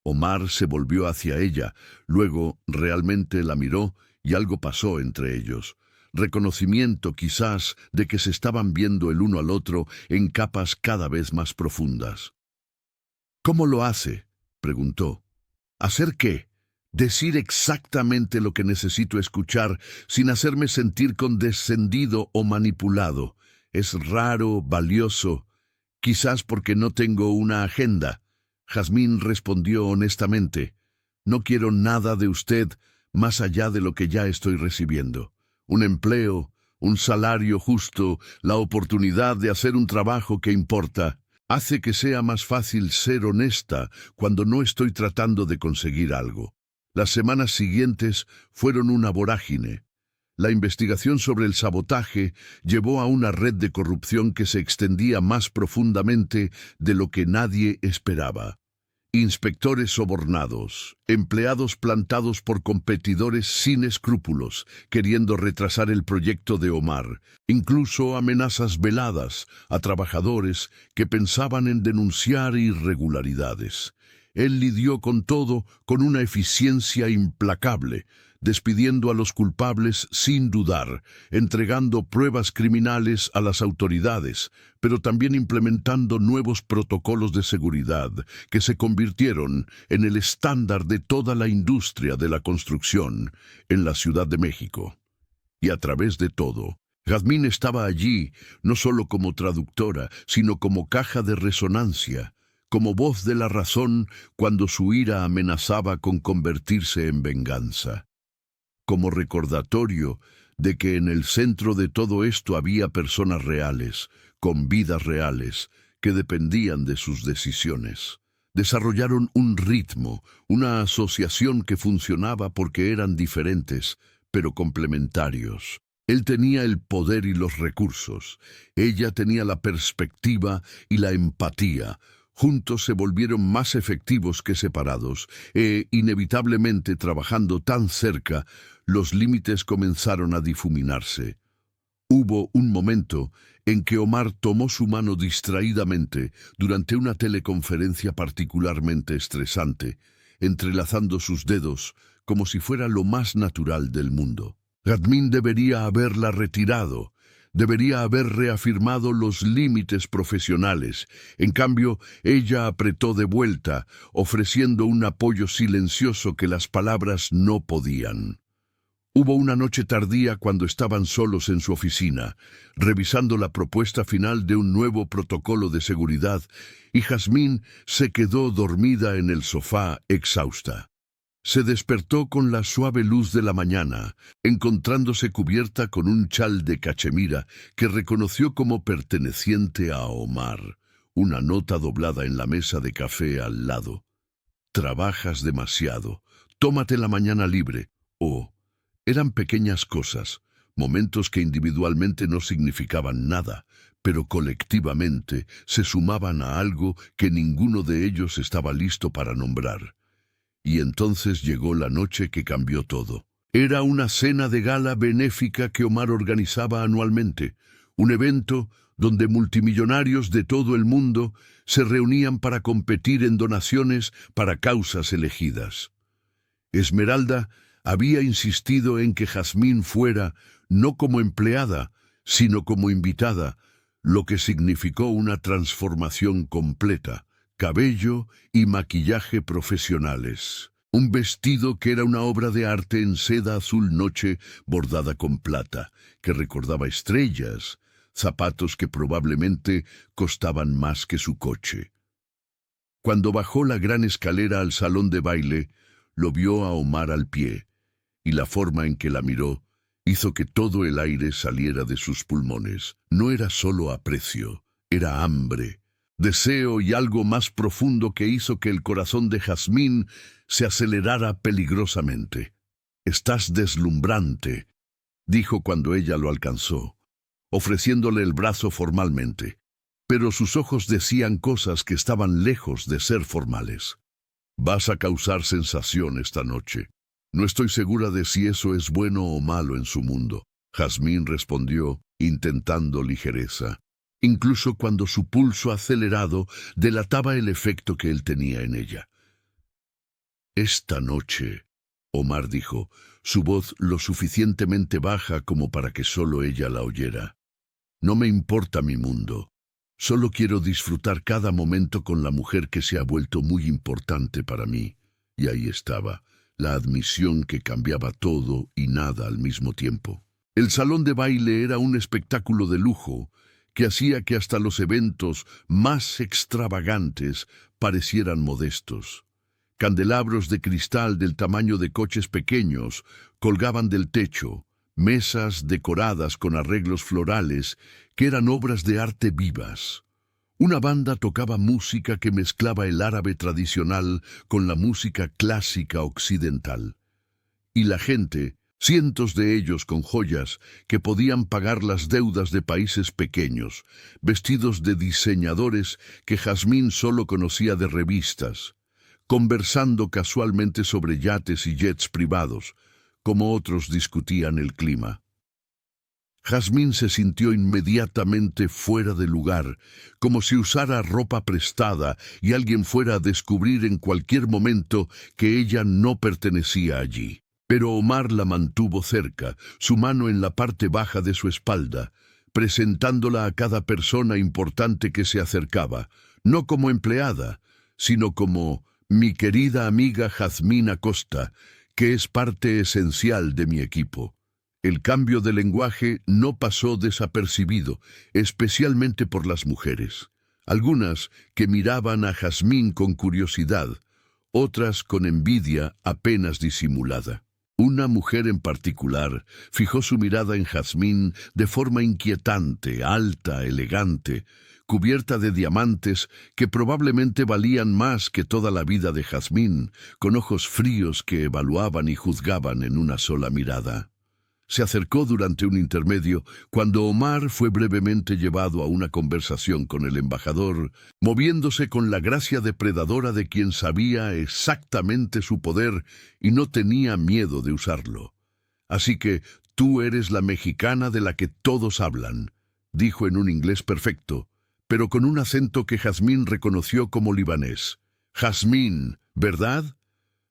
Omar se volvió hacia ella, luego realmente la miró y algo pasó entre ellos. Reconocimiento quizás de que se estaban viendo el uno al otro en capas cada vez más profundas. ¿Cómo lo hace?, preguntó. ¿Hacer qué? Decir exactamente lo que necesito escuchar sin hacerme sentir condescendido o manipulado. Es raro, valioso, quizás porque no tengo una agenda. Jazmín respondió honestamente. No quiero nada de usted más allá de lo que ya estoy recibiendo. Un empleo, un salario justo, la oportunidad de hacer un trabajo que importa. Hace que sea más fácil ser honesta cuando no estoy tratando de conseguir algo. Las semanas siguientes fueron una vorágine. La investigación sobre el sabotaje llevó a una red de corrupción que se extendía más profundamente de lo que nadie esperaba. Inspectores sobornados, empleados plantados por competidores sin escrúpulos, queriendo retrasar el proyecto de Omar, incluso amenazas veladas a trabajadores que pensaban en denunciar irregularidades. Él lidió con todo con una eficiencia implacable, despidiendo a los culpables sin dudar, entregando pruebas criminales a las autoridades, pero también implementando nuevos protocolos de seguridad que se convirtieron en el estándar de toda la industria de la construcción en la Ciudad de México. Y a través de todo, Jazmín estaba allí no solo como traductora, sino como caja de resonancia, como voz de la razón cuando su ira amenazaba con convertirse en venganza. Como recordatorio de que en el centro de todo esto había personas reales, con vidas reales, que dependían de sus decisiones. Desarrollaron un ritmo, una asociación que funcionaba porque eran diferentes, pero complementarios. Él tenía el poder y los recursos. Ella tenía la perspectiva y la empatía, Juntos se volvieron más efectivos que separados, e, inevitablemente trabajando tan cerca, los límites comenzaron a difuminarse. Hubo un momento en que Omar tomó su mano distraídamente durante una teleconferencia particularmente estresante, entrelazando sus dedos como si fuera lo más natural del mundo. Jazmín debería haberla retirado, debería haber reafirmado los límites profesionales. En cambio, ella apretó de vuelta, ofreciendo un apoyo silencioso que las palabras no podían. Hubo una noche tardía cuando estaban solos en su oficina, revisando la propuesta final de un nuevo protocolo de seguridad, y Jazmín se quedó dormida en el sofá, exhausta. Se despertó con la suave luz de la mañana, encontrándose cubierta con un chal de cachemira que reconoció como perteneciente a Omar, una nota doblada en la mesa de café al lado. «Trabajas demasiado, tómate la mañana libre», eran pequeñas cosas, momentos que individualmente no significaban nada, pero colectivamente se sumaban a algo que ninguno de ellos estaba listo para nombrar. Y entonces llegó la noche que cambió todo. Era una cena de gala benéfica que Omar organizaba anualmente, un evento donde multimillonarios de todo el mundo se reunían para competir en donaciones para causas elegidas. Esmeralda había insistido en que Jazmín fuera no como empleada, sino como invitada, lo que significó una transformación completa, cabello y maquillaje profesionales. Un vestido que era una obra de arte en seda azul noche bordada con plata, que recordaba estrellas, zapatos que probablemente costaban más que su coche. Cuando bajó la gran escalera al salón de baile, lo vio a Omar al pie, y la forma en que la miró hizo que todo el aire saliera de sus pulmones. No era solo aprecio, era hambre, deseo y algo más profundo que hizo que el corazón de Jazmín se acelerara peligrosamente. «Estás deslumbrante», dijo cuando ella lo alcanzó, ofreciéndole el brazo formalmente. Pero sus ojos decían cosas que estaban lejos de ser formales. «Vas a causar sensación esta noche. No estoy segura de si eso es bueno o malo en su mundo», Jazmín respondió, intentando ligereza, incluso cuando su pulso acelerado delataba el efecto que él tenía en ella. «Esta noche», Omar dijo, su voz lo suficientemente baja como para que solo ella la oyera. «No me importa mi mundo. Solo quiero disfrutar cada momento con la mujer que se ha vuelto muy importante para mí». Y ahí estaba, la admisión que cambiaba todo y nada al mismo tiempo. El salón de baile era un espectáculo de lujo que hacía que hasta los eventos más extravagantes parecieran modestos. Candelabros de cristal del tamaño de coches pequeños colgaban del techo, mesas decoradas con arreglos florales que eran obras de arte vivas. Una banda tocaba música que mezclaba el árabe tradicional con la música clásica occidental. Y la gente, cientos de ellos con joyas que podían pagar las deudas de países pequeños, vestidos de diseñadores que Jazmín solo conocía de revistas, conversando casualmente sobre yates y jets privados, como otros discutían el clima. Jazmín se sintió inmediatamente fuera de lugar, como si usara ropa prestada y alguien fuera a descubrir en cualquier momento que ella no pertenecía allí. Pero Omar la mantuvo cerca, su mano en la parte baja de su espalda, presentándola a cada persona importante que se acercaba, no como empleada, sino como «mi querida amiga Jazmín Acosta, que es parte esencial de mi equipo». El cambio de lenguaje no pasó desapercibido, especialmente por las mujeres. Algunas que miraban a Jazmín con curiosidad, otras con envidia apenas disimulada. Una mujer en particular fijó su mirada en Jazmín de forma inquietante, alta, elegante, cubierta de diamantes que probablemente valían más que toda la vida de Jazmín, con ojos fríos que evaluaban y juzgaban en una sola mirada. Se acercó durante un intermedio cuando Omar fue brevemente llevado a una conversación con el embajador, moviéndose con la gracia depredadora de quien sabía exactamente su poder y no tenía miedo de usarlo. «Así que tú eres la mexicana de la que todos hablan», dijo en un inglés perfecto, pero con un acento que Jazmín reconoció como libanés. «Jazmín, ¿verdad?»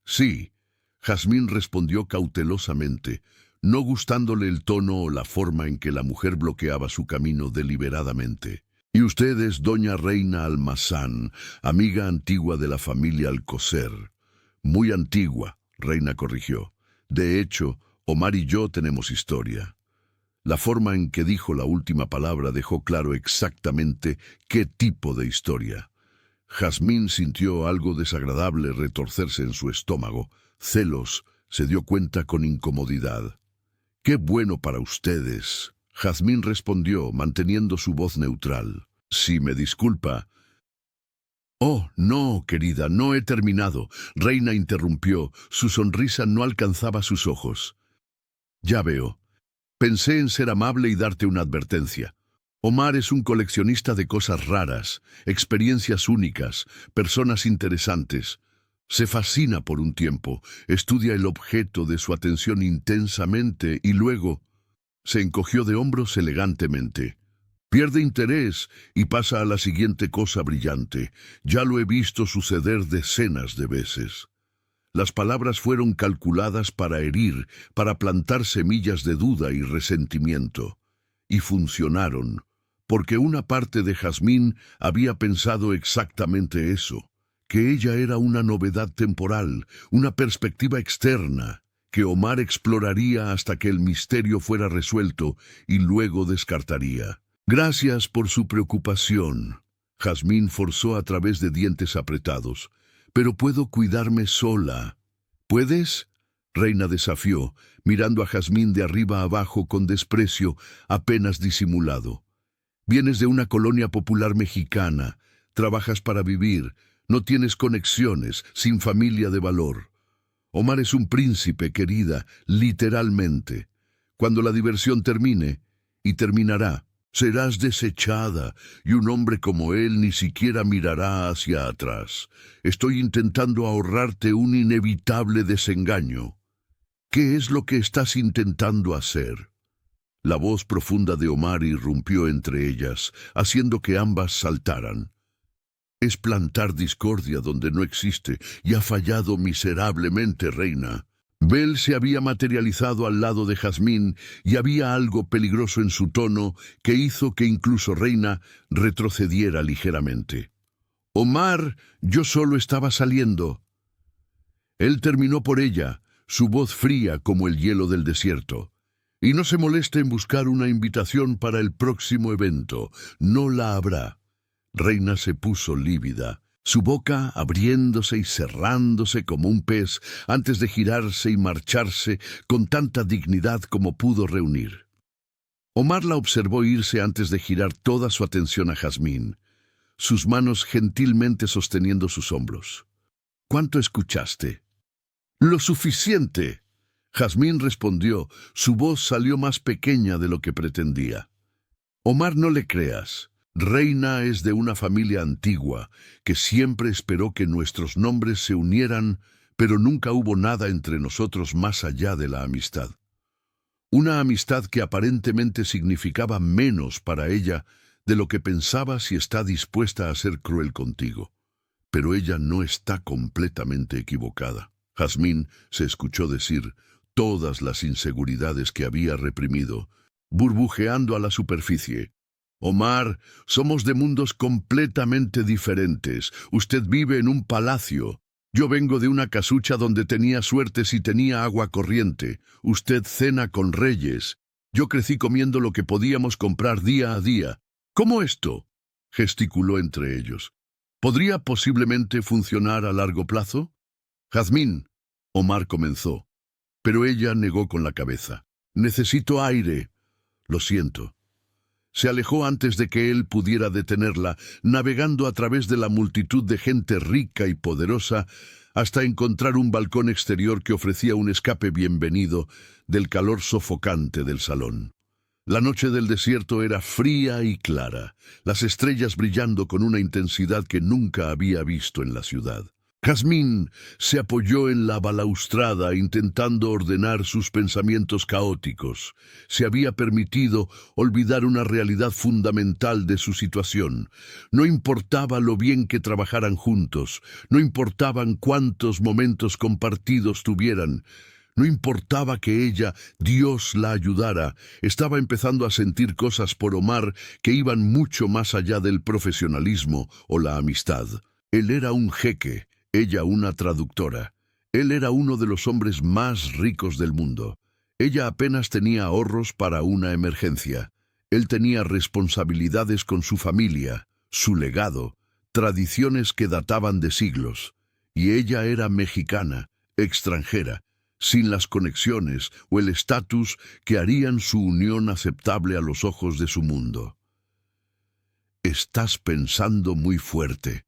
«Sí», Jazmín respondió cautelosamente, no gustándole el tono o la forma en que la mujer bloqueaba su camino deliberadamente. «Y usted es doña Reina Almazán, amiga antigua de la familia Alcocer». «Muy antigua», Reina corrigió. «De hecho, Omar y yo tenemos historia». La forma en que dijo la última palabra dejó claro exactamente qué tipo de historia. Jazmín sintió algo desagradable retorcerse en su estómago. Celos, se dio cuenta con incomodidad. «Qué bueno para ustedes», Jazmín respondió, manteniendo su voz neutral. «Si me disculpa». «Oh, no, querida, no he terminado», Reina interrumpió. Su sonrisa no alcanzaba sus ojos. «Ya veo. Pensé en ser amable y darte una advertencia. Omar es un coleccionista de cosas raras, experiencias únicas, personas interesantes. Se fascina por un tiempo, estudia el objeto de su atención intensamente y luego se encogió de hombros elegantemente. Pierde interés y pasa a la siguiente cosa brillante. Ya lo he visto suceder decenas de veces». Las palabras fueron calculadas para herir, para plantar semillas de duda y resentimiento. Y funcionaron, porque una parte de Jazmín había pensado exactamente eso, que ella era una novedad temporal, una perspectiva externa, que Omar exploraría hasta que el misterio fuera resuelto y luego descartaría. «Gracias por su preocupación», Jazmín forzó a través de dientes apretados. «Pero puedo cuidarme sola». «¿Puedes?», Reina desafió, mirando a Jazmín de arriba abajo con desprecio apenas disimulado. «Vienes de una colonia popular mexicana, trabajas para vivir, no tienes conexiones, sin familia de valor. Omar es un príncipe, querida, literalmente. Cuando la diversión termine, y terminará, serás desechada, y un hombre como él ni siquiera mirará hacia atrás. Estoy intentando ahorrarte un inevitable desengaño». «¿Qué es lo que estás intentando hacer?». La voz profunda de Omar irrumpió entre ellas, haciendo que ambas saltaran. «Es plantar discordia donde no existe, y ha fallado miserablemente, Reina». Bel se había materializado al lado de Jazmín y había algo peligroso en su tono que hizo que incluso Reina retrocediera ligeramente. «Omar, yo solo estaba saliendo». Él terminó por ella, su voz fría como el hielo del desierto. «Y no se moleste en buscar una invitación para el próximo evento. No la habrá». Reina se puso lívida, su boca abriéndose y cerrándose como un pez antes de girarse y marcharse con tanta dignidad como pudo reunir. Omar la observó irse antes de girar toda su atención a Jazmín, sus manos gentilmente sosteniendo sus hombros. «¿Cuánto escuchaste?» «Lo suficiente», Jazmín respondió. Su voz salió más pequeña de lo que pretendía. «Omar, no le creas. Reina es de una familia antigua que siempre esperó que nuestros nombres se unieran, pero nunca hubo nada entre nosotros más allá de la amistad. Una amistad que aparentemente significaba menos para ella de lo que pensaba si está dispuesta a ser cruel contigo. Pero ella no está completamente equivocada». Jazmín se escuchó decir todas las inseguridades que había reprimido, burbujeando a la superficie. «Omar, somos de mundos completamente diferentes. Usted vive en un palacio. Yo vengo de una casucha donde tenía suerte si tenía agua corriente. Usted cena con reyes. Yo crecí comiendo lo que podíamos comprar día a día. ¿Cómo esto?», gesticuló entre ellos. «¿Podría posiblemente funcionar a largo plazo?» «Jazmín», Omar comenzó, pero ella negó con la cabeza. «Necesito aire». «Lo siento». Se alejó antes de que él pudiera detenerla, navegando a través de la multitud de gente rica y poderosa hasta encontrar un balcón exterior que ofrecía un escape bienvenido del calor sofocante del salón. La noche del desierto era fría y clara, las estrellas brillando con una intensidad que nunca había visto en la ciudad. Jazmín se apoyó en la balaustrada intentando ordenar sus pensamientos caóticos. Se había permitido olvidar una realidad fundamental de su situación. No importaba lo bien que trabajaran juntos, no importaban cuántos momentos compartidos tuvieran, no importaba que ella, Dios, la ayudara. Estaba empezando a sentir cosas por Omar que iban mucho más allá del profesionalismo o la amistad. Él era un jeque. Ella una traductora. Él era uno de los hombres más ricos del mundo. Ella apenas tenía ahorros para una emergencia. Él tenía responsabilidades con su familia, su legado, tradiciones que databan de siglos. Y ella era mexicana, extranjera, sin las conexiones o el estatus que harían su unión aceptable a los ojos de su mundo. «Estás pensando muy fuerte».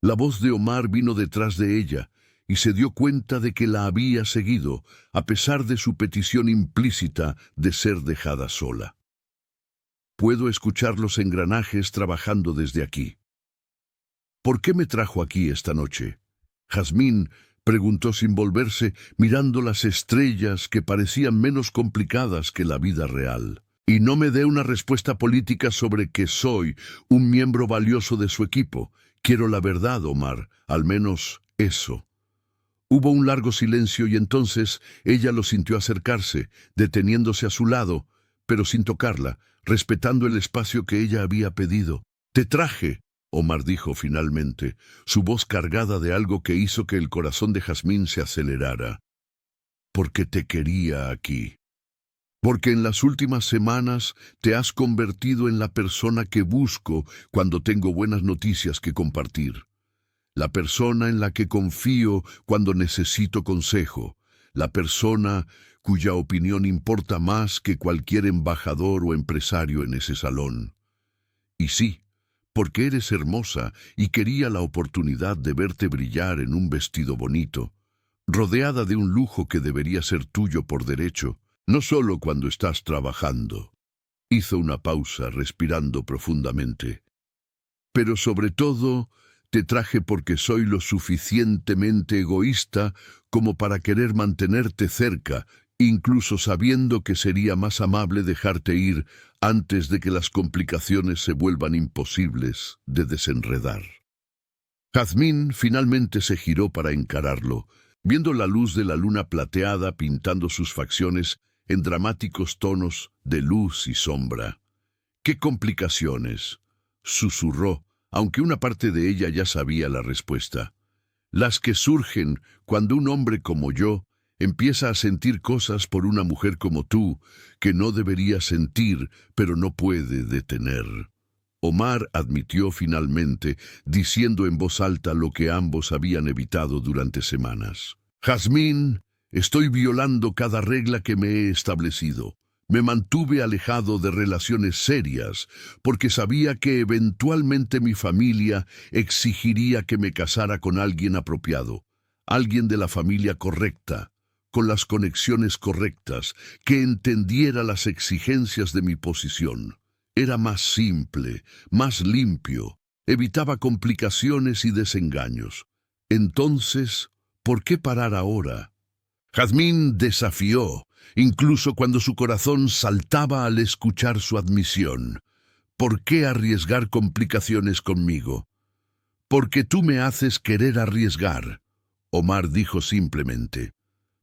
La voz de Omar vino detrás de ella y se dio cuenta de que la había seguido, a pesar de su petición implícita de ser dejada sola. «Puedo escuchar los engranajes trabajando desde aquí». «¿Por qué me trajo aquí esta noche?» Jazmín preguntó sin volverse, mirando las estrellas que parecían menos complicadas que la vida real. «Y no me dé una respuesta política sobre que soy un miembro valioso de su equipo. Quiero la verdad, Omar, al menos eso». Hubo un largo silencio y entonces ella lo sintió acercarse, deteniéndose a su lado, pero sin tocarla, respetando el espacio que ella había pedido. «Te traje», Omar dijo finalmente, su voz cargada de algo que hizo que el corazón de Jazmín se acelerara. «Porque te quería aquí. Porque en las últimas semanas te has convertido en la persona que busco cuando tengo buenas noticias que compartir. La persona en la que confío cuando necesito consejo. La persona cuya opinión importa más que cualquier embajador o empresario en ese salón. Y sí, porque eres hermosa y quería la oportunidad de verte brillar en un vestido bonito, rodeada de un lujo que debería ser tuyo por derecho. No solo cuando estás trabajando». Hizo una pausa, respirando profundamente. «Pero sobre todo, te traje porque soy lo suficientemente egoísta como para querer mantenerte cerca, incluso sabiendo que sería más amable dejarte ir antes de que las complicaciones se vuelvan imposibles de desenredar». Jazmín finalmente se giró para encararlo, viendo la luz de la luna plateada pintando sus facciones en dramáticos tonos de luz y sombra. «¿Qué complicaciones?», susurró, aunque una parte de ella ya sabía la respuesta. «Las que surgen cuando un hombre como yo empieza a sentir cosas por una mujer como tú, que no debería sentir, pero no puede detener». Omar admitió finalmente, diciendo en voz alta lo que ambos habían evitado durante semanas. «Jazmín, estoy violando cada regla que me he establecido. Me mantuve alejado de relaciones serias porque sabía que eventualmente mi familia exigiría que me casara con alguien apropiado, alguien de la familia correcta, con las conexiones correctas, que entendiera las exigencias de mi posición. Era más simple, más limpio, evitaba complicaciones y desengaños. Entonces, ¿por qué parar ahora?» Jazmín desafió, incluso cuando su corazón saltaba al escuchar su admisión. «¿Por qué arriesgar complicaciones conmigo?» «Porque tú me haces querer arriesgar», Omar dijo simplemente.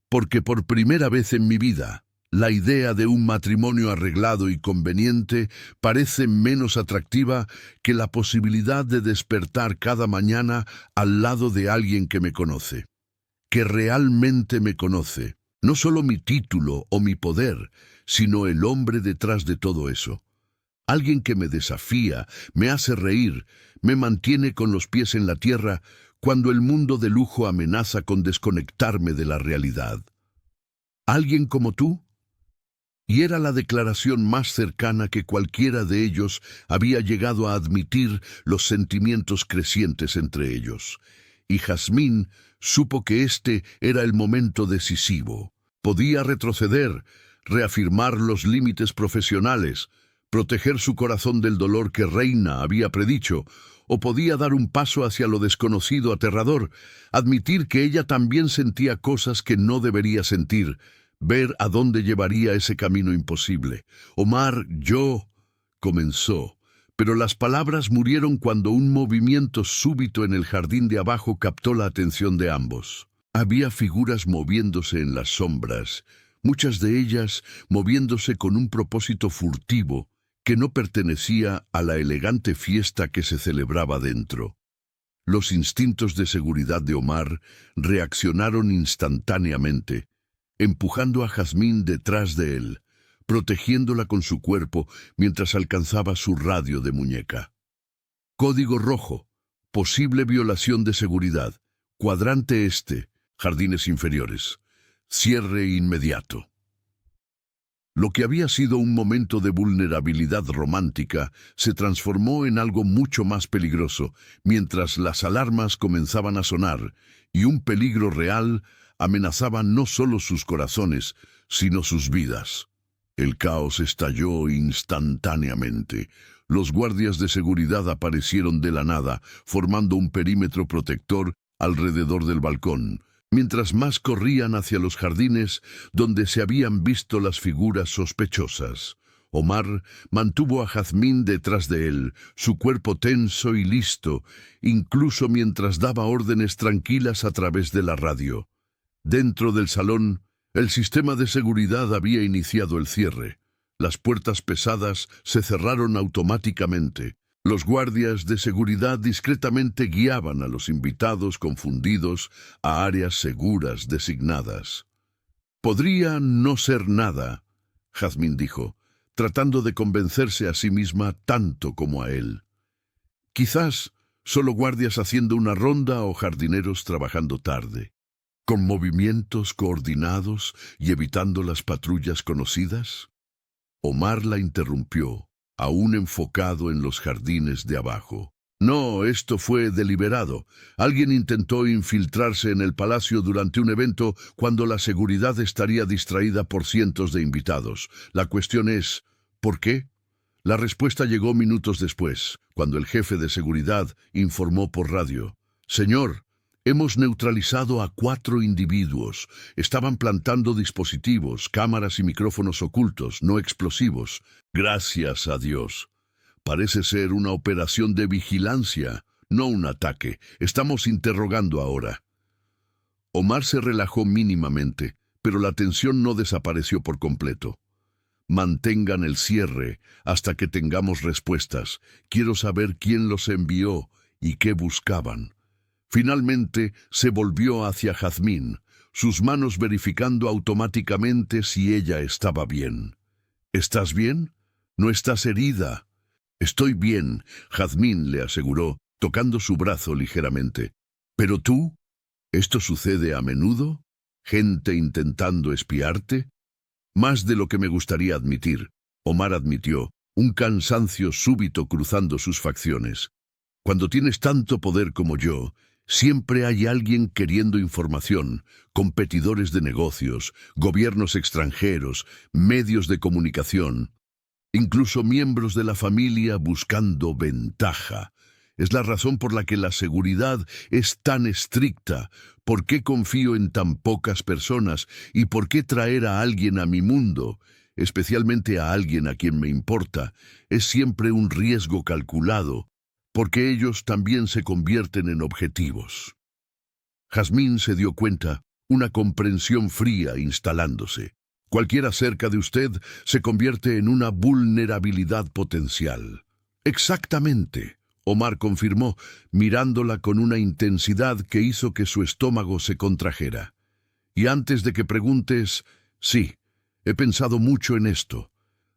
«Porque por primera vez en mi vida, la idea de un matrimonio arreglado y conveniente parece menos atractiva que la posibilidad de despertar cada mañana al lado de alguien que me conoce. Que realmente me conoce, no solo mi título o mi poder, sino el hombre detrás de todo eso. Alguien que me desafía, me hace reír, me mantiene con los pies en la tierra cuando el mundo de lujo amenaza con desconectarme de la realidad. ¿Alguien como tú?». Y era la declaración más cercana que cualquiera de ellos había llegado a admitir los sentimientos crecientes entre ellos. Y Jazmín supo que este era el momento decisivo. Podía retroceder, reafirmar los límites profesionales, proteger su corazón del dolor que Reina había predicho, o podía dar un paso hacia lo desconocido aterrador, admitir que ella también sentía cosas que no debería sentir, ver a dónde llevaría ese camino imposible. Omar, yo, comenzó, pero las palabras murieron cuando un movimiento súbito en el jardín de abajo captó la atención de ambos. Había figuras moviéndose en las sombras, muchas de ellas moviéndose con un propósito furtivo que no pertenecía a la elegante fiesta que se celebraba dentro. Los instintos de seguridad de Omar reaccionaron instantáneamente, empujando a Jazmín detrás de él, protegiéndola con su cuerpo mientras alcanzaba su radio de muñeca. Código rojo, posible violación de seguridad, cuadrante este, jardines inferiores, cierre inmediato. Lo que había sido un momento de vulnerabilidad romántica se transformó en algo mucho más peligroso, mientras las alarmas comenzaban a sonar, y un peligro real amenazaba no solo sus corazones, sino sus vidas. El caos estalló instantáneamente. Los guardias de seguridad aparecieron de la nada, formando un perímetro protector alrededor del balcón, mientras más corrían hacia los jardines donde se habían visto las figuras sospechosas. Omar mantuvo a Jazmín detrás de él, su cuerpo tenso y listo, incluso mientras daba órdenes tranquilas a través de la radio. Dentro del salón, el sistema de seguridad había iniciado el cierre. Las puertas pesadas se cerraron automáticamente. Los guardias de seguridad discretamente guiaban a los invitados confundidos a áreas seguras designadas. «Podría no ser nada», Jazmín dijo, tratando de convencerse a sí misma tanto como a él. «Quizás solo guardias haciendo una ronda o jardineros trabajando tarde, con movimientos coordinados y evitando las patrullas conocidas». Omar la interrumpió, aún enfocado en los jardines de abajo. «No, esto fue deliberado. Alguien intentó infiltrarse en el palacio durante un evento cuando la seguridad estaría distraída por cientos de invitados. La cuestión es, ¿por qué?». La respuesta llegó minutos después, cuando el jefe de seguridad informó por radio: «Señor, hemos neutralizado a 4 individuos. Estaban plantando dispositivos, cámaras y micrófonos ocultos, no explosivos. Gracias a Dios. Parece ser una operación de vigilancia, no un ataque. Estamos interrogando ahora». Omar se relajó mínimamente, pero la tensión no desapareció por completo. «Mantengan el cierre hasta que tengamos respuestas. Quiero saber quién los envió y qué buscaban». Finalmente se volvió hacia Jazmín, sus manos verificando automáticamente si ella estaba bien. «¿Estás bien? ¿No estás herida?» «Estoy bien», Jazmín le aseguró, tocando su brazo ligeramente. «¿Pero tú? ¿Esto sucede a menudo? ¿Gente intentando espiarte?» «Más de lo que me gustaría admitir», Omar admitió, un cansancio súbito cruzando sus facciones. «Cuando tienes tanto poder como yo, siempre hay alguien queriendo información, competidores de negocios, gobiernos extranjeros, medios de comunicación, incluso miembros de la familia buscando ventaja. Es la razón por la que la seguridad es tan estricta. ¿Por qué confío en tan pocas personas? ¿Y por qué traer a alguien a mi mundo, especialmente a alguien a quien me importa, es siempre un riesgo calculado? Porque ellos también se convierten en objetivos». Jazmín se dio cuenta, una comprensión fría instalándose. «Cualquiera cerca de usted se convierte en una vulnerabilidad potencial». «Exactamente», Omar confirmó, mirándola con una intensidad que hizo que su estómago se contrajera. «Y antes de que preguntes, sí, he pensado mucho en esto.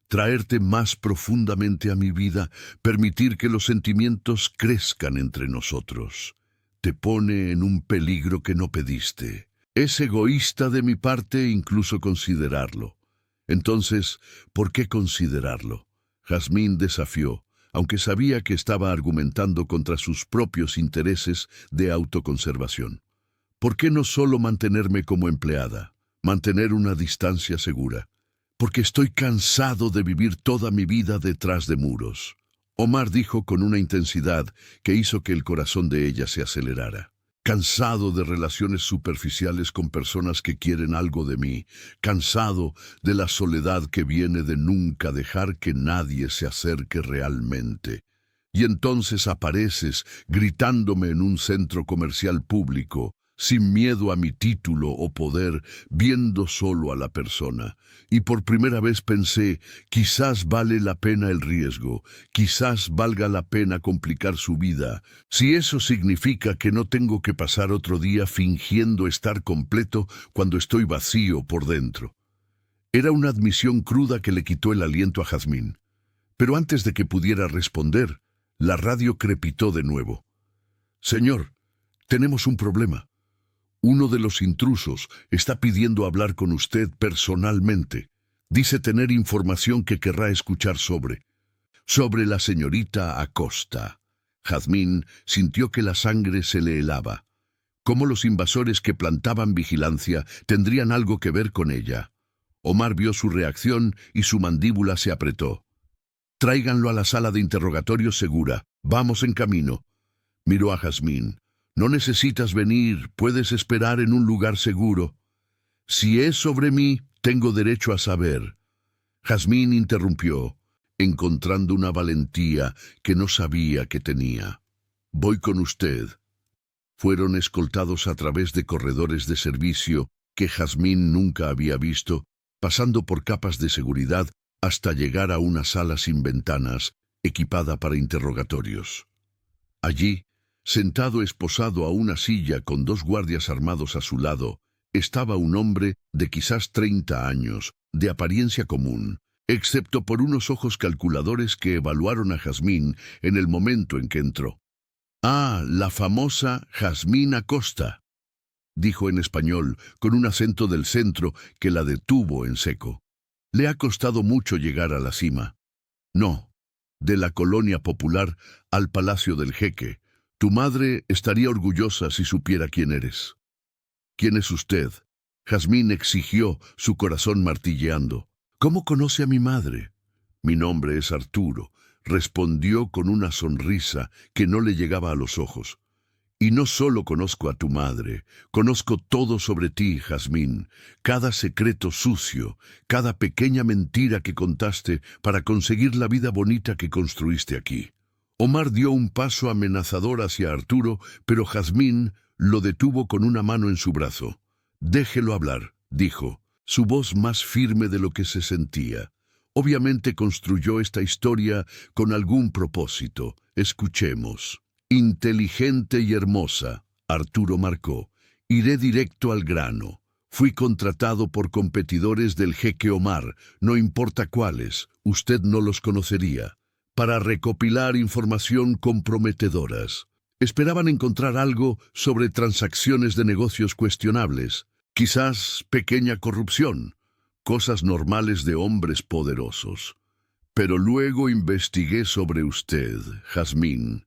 Traerte más profundamente a mi vida, permitir que los sentimientos crezcan entre nosotros. Te pone en un peligro que no pediste. Es egoísta de mi parte incluso considerarlo. Entonces, ¿por qué considerarlo? Jazmín desafió, aunque sabía que estaba argumentando contra sus propios intereses de autoconservación. ¿Por qué no solo mantenerme como empleada? Mantener una distancia segura. Porque estoy cansado de vivir toda mi vida detrás de muros. Omar dijo con una intensidad que hizo que el corazón de ella se acelerara. Cansado de relaciones superficiales con personas que quieren algo de mí. Cansado de la soledad que viene de nunca dejar que nadie se acerque realmente. Y entonces apareces gritándome en un centro comercial público, sin miedo a mi título o poder, viendo solo a la persona. Y por primera vez pensé, quizás vale la pena el riesgo, quizás valga la pena complicar su vida, si eso significa que no tengo que pasar otro día fingiendo estar completo cuando estoy vacío por dentro. Era una admisión cruda que le quitó el aliento a Jazmín. Pero antes de que pudiera responder, la radio crepitó de nuevo. «Señor, tenemos un problema. Uno de los intrusos está pidiendo hablar con usted personalmente. Dice tener información que querrá escuchar sobre la señorita Acosta». Jazmín sintió que la sangre se le helaba. ¿Cómo los invasores que plantaban vigilancia tendrían algo que ver con ella? Omar vio su reacción y su mandíbula se apretó. «Tráiganlo a la sala de interrogatorios segura. Vamos en camino». Miró a Jazmín. «No necesitas venir, puedes esperar en un lugar seguro». «Si es sobre mí, tengo derecho a saber». Jazmín interrumpió, encontrando una valentía que no sabía que tenía. «Voy con usted». Fueron escoltados a través de corredores de servicio que Jazmín nunca había visto, pasando por capas de seguridad hasta llegar a una sala sin ventanas, equipada para interrogatorios. Allí, sentado esposado a una silla con 2 guardias armados a su lado, estaba un hombre de quizás 30 años, de apariencia común, excepto por unos ojos calculadores que evaluaron a Jazmín en el momento en que entró. «Ah, la famosa Jazmín Acosta», dijo en español, con un acento del centro que la detuvo en seco. «Le ha costado mucho llegar a la cima». «No, de la colonia popular al Palacio del Jeque. Tu madre estaría orgullosa si supiera quién eres». «¿Quién es usted?», Jazmín exigió, su corazón martilleando. «¿Cómo conoce a mi madre?». «Mi nombre es Arturo», respondió con una sonrisa que no le llegaba a los ojos. «Y no solo conozco a tu madre, conozco todo sobre ti, Jazmín, cada secreto sucio, cada pequeña mentira que contaste para conseguir la vida bonita que construiste aquí». Omar dio un paso amenazador hacia Arturo, pero Jazmín lo detuvo con una mano en su brazo. «Déjelo hablar», dijo, su voz más firme de lo que se sentía. «Obviamente construyó esta historia con algún propósito. Escuchemos». «Inteligente y hermosa», Arturo marcó. «Iré directo al grano. Fui contratado por competidores del jeque Omar, no importa cuáles, usted no los conocería, para recopilar información comprometedoras. Esperaban encontrar algo sobre transacciones de negocios cuestionables, quizás pequeña corrupción, cosas normales de hombres poderosos. Pero luego investigué sobre usted, Jazmín,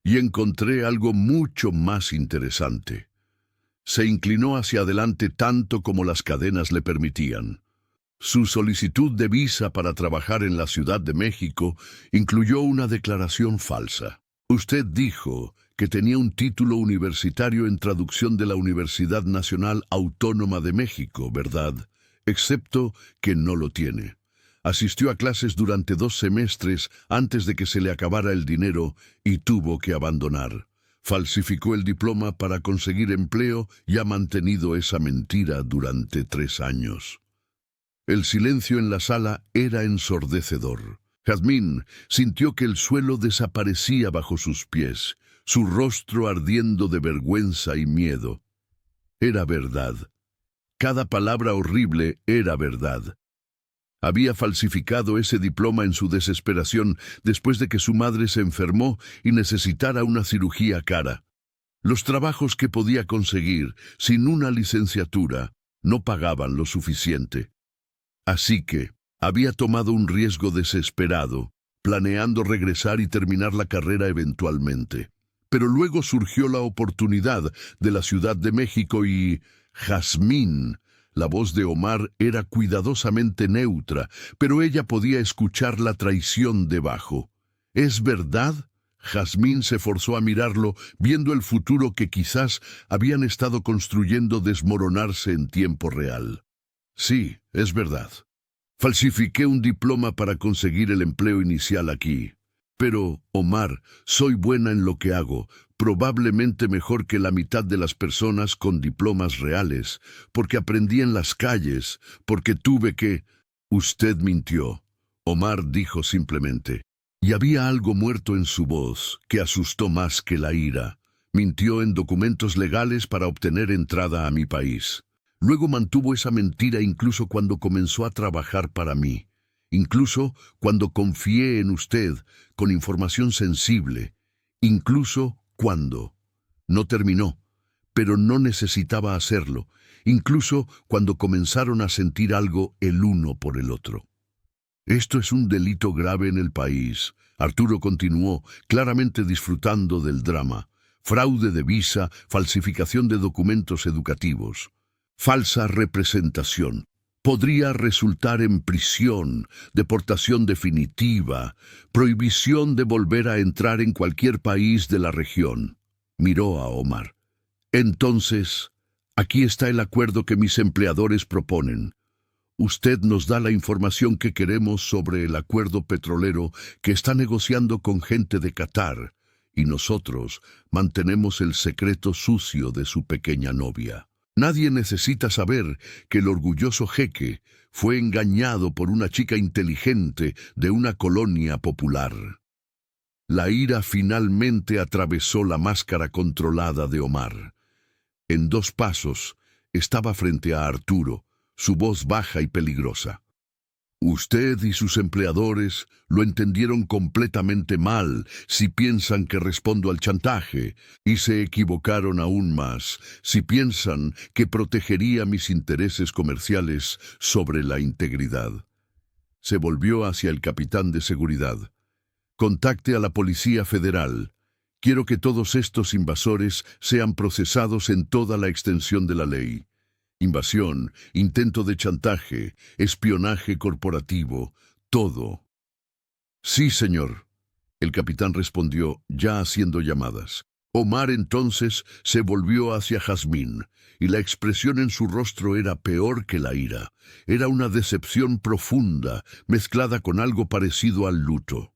y encontré algo mucho más interesante». Se inclinó hacia adelante tanto como las cadenas le permitían. Su solicitud de visa para trabajar en la Ciudad de México incluyó una declaración falsa. Usted dijo que tenía un título universitario en traducción de la Universidad Nacional Autónoma de México, ¿verdad? Excepto que no lo tiene. Asistió a clases durante 2 semestres antes de que se le acabara el dinero y tuvo que abandonar. Falsificó el diploma para conseguir empleo y ha mantenido esa mentira durante 3 años. El silencio en la sala era ensordecedor. Jazmín sintió que el suelo desaparecía bajo sus pies, su rostro ardiendo de vergüenza y miedo. Era verdad. Cada palabra horrible era verdad. Había falsificado ese diploma en su desesperación después de que su madre se enfermó y necesitara una cirugía cara. Los trabajos que podía conseguir sin una licenciatura no pagaban lo suficiente. Así que había tomado un riesgo desesperado, planeando regresar y terminar la carrera eventualmente. Pero luego surgió la oportunidad de la Ciudad de México y Jazmín. La voz de Omar era cuidadosamente neutra, pero ella podía escuchar la traición debajo. ¿Es verdad? Jazmín se forzó a mirarlo, viendo el futuro que quizás habían estado construyendo desmoronarse en tiempo real. Sí, es verdad. Falsifiqué un diploma para conseguir el empleo inicial aquí. Pero, Omar, soy buena en lo que hago, probablemente mejor que la mitad de las personas con diplomas reales, porque aprendí en las calles, porque tuve que... Usted mintió, Omar dijo simplemente. Y había algo muerto en su voz que asustó más que la ira. Mintió en documentos legales para obtener entrada a mi país. Luego mantuvo esa mentira incluso cuando comenzó a trabajar para mí. Incluso cuando confié en usted con información sensible. Incluso cuando... No terminó, pero no necesitaba hacerlo. Incluso cuando comenzaron a sentir algo el uno por el otro. Esto es un delito grave en el país. Arturo continuó, claramente disfrutando del drama. Fraude de visa, falsificación de documentos educativos. Falsa representación. Podría resultar en prisión, deportación definitiva, prohibición de volver a entrar en cualquier país de la región. Miró a Omar. Entonces, aquí está el acuerdo que mis empleadores proponen. Usted nos da la información que queremos sobre el acuerdo petrolero que está negociando con gente de Qatar, y nosotros mantenemos el secreto sucio de su pequeña novia. Nadie necesita saber que el orgulloso jeque fue engañado por una chica inteligente de una colonia popular. La ira finalmente atravesó la máscara controlada de Omar. En 2 pasos estaba frente a Arturo, su voz baja y peligrosa. Usted y sus empleadores lo entendieron completamente mal si piensan que respondo al chantaje, y se equivocaron aún más si piensan que protegería mis intereses comerciales sobre la integridad. Se volvió hacia el capitán de seguridad. Contacte a la Policía Federal. Quiero que todos estos invasores sean procesados en toda la extensión de la ley. Invasión, intento de chantaje, espionaje corporativo, todo. Sí, señor. El capitán respondió, ya haciendo llamadas. Omar entonces se volvió hacia Jazmín, y la expresión en su rostro era peor que la ira. Era una decepción profunda, mezclada con algo parecido al luto.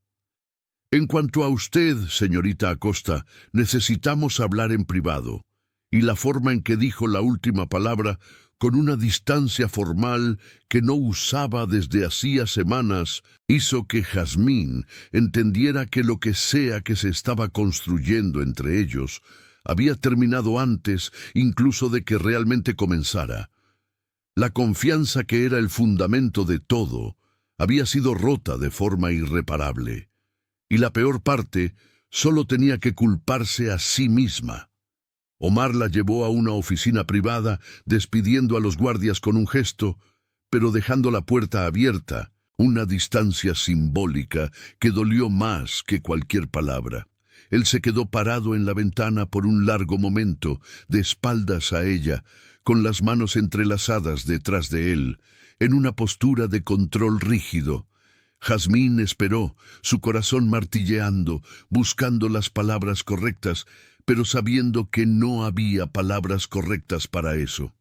En cuanto a usted, señorita Acosta, necesitamos hablar en privado. Y la forma en que dijo la última palabra, con una distancia formal que no usaba desde hacía semanas, hizo que Jazmín entendiera que lo que sea que se estaba construyendo entre ellos había terminado antes incluso de que realmente comenzara. La confianza que era el fundamento de todo había sido rota de forma irreparable. Y la peor parte, solo tenía que culparse a sí misma. Omar la llevó a una oficina privada, despidiendo a los guardias con un gesto, pero dejando la puerta abierta, una distancia simbólica que dolió más que cualquier palabra. Él se quedó parado en la ventana por un largo momento, de espaldas a ella, con las manos entrelazadas detrás de él, en una postura de control rígido. Jazmín esperó, su corazón martilleando, buscando las palabras correctas, pero sabiendo que no había palabras correctas para eso.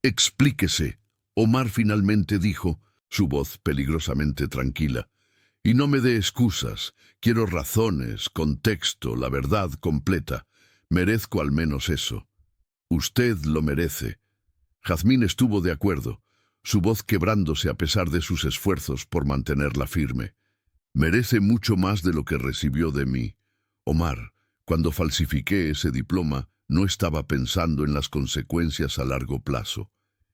Explíquese, Omar finalmente dijo, su voz peligrosamente tranquila. Y no me dé excusas, quiero razones, contexto, la verdad completa. Merezco al menos eso. Usted lo merece. Jazmín estuvo de acuerdo, su voz quebrándose a pesar de sus esfuerzos por mantenerla firme. Merece mucho más de lo que recibió de mí. Omar, cuando falsifiqué ese diploma, no estaba pensando en las consecuencias a largo plazo.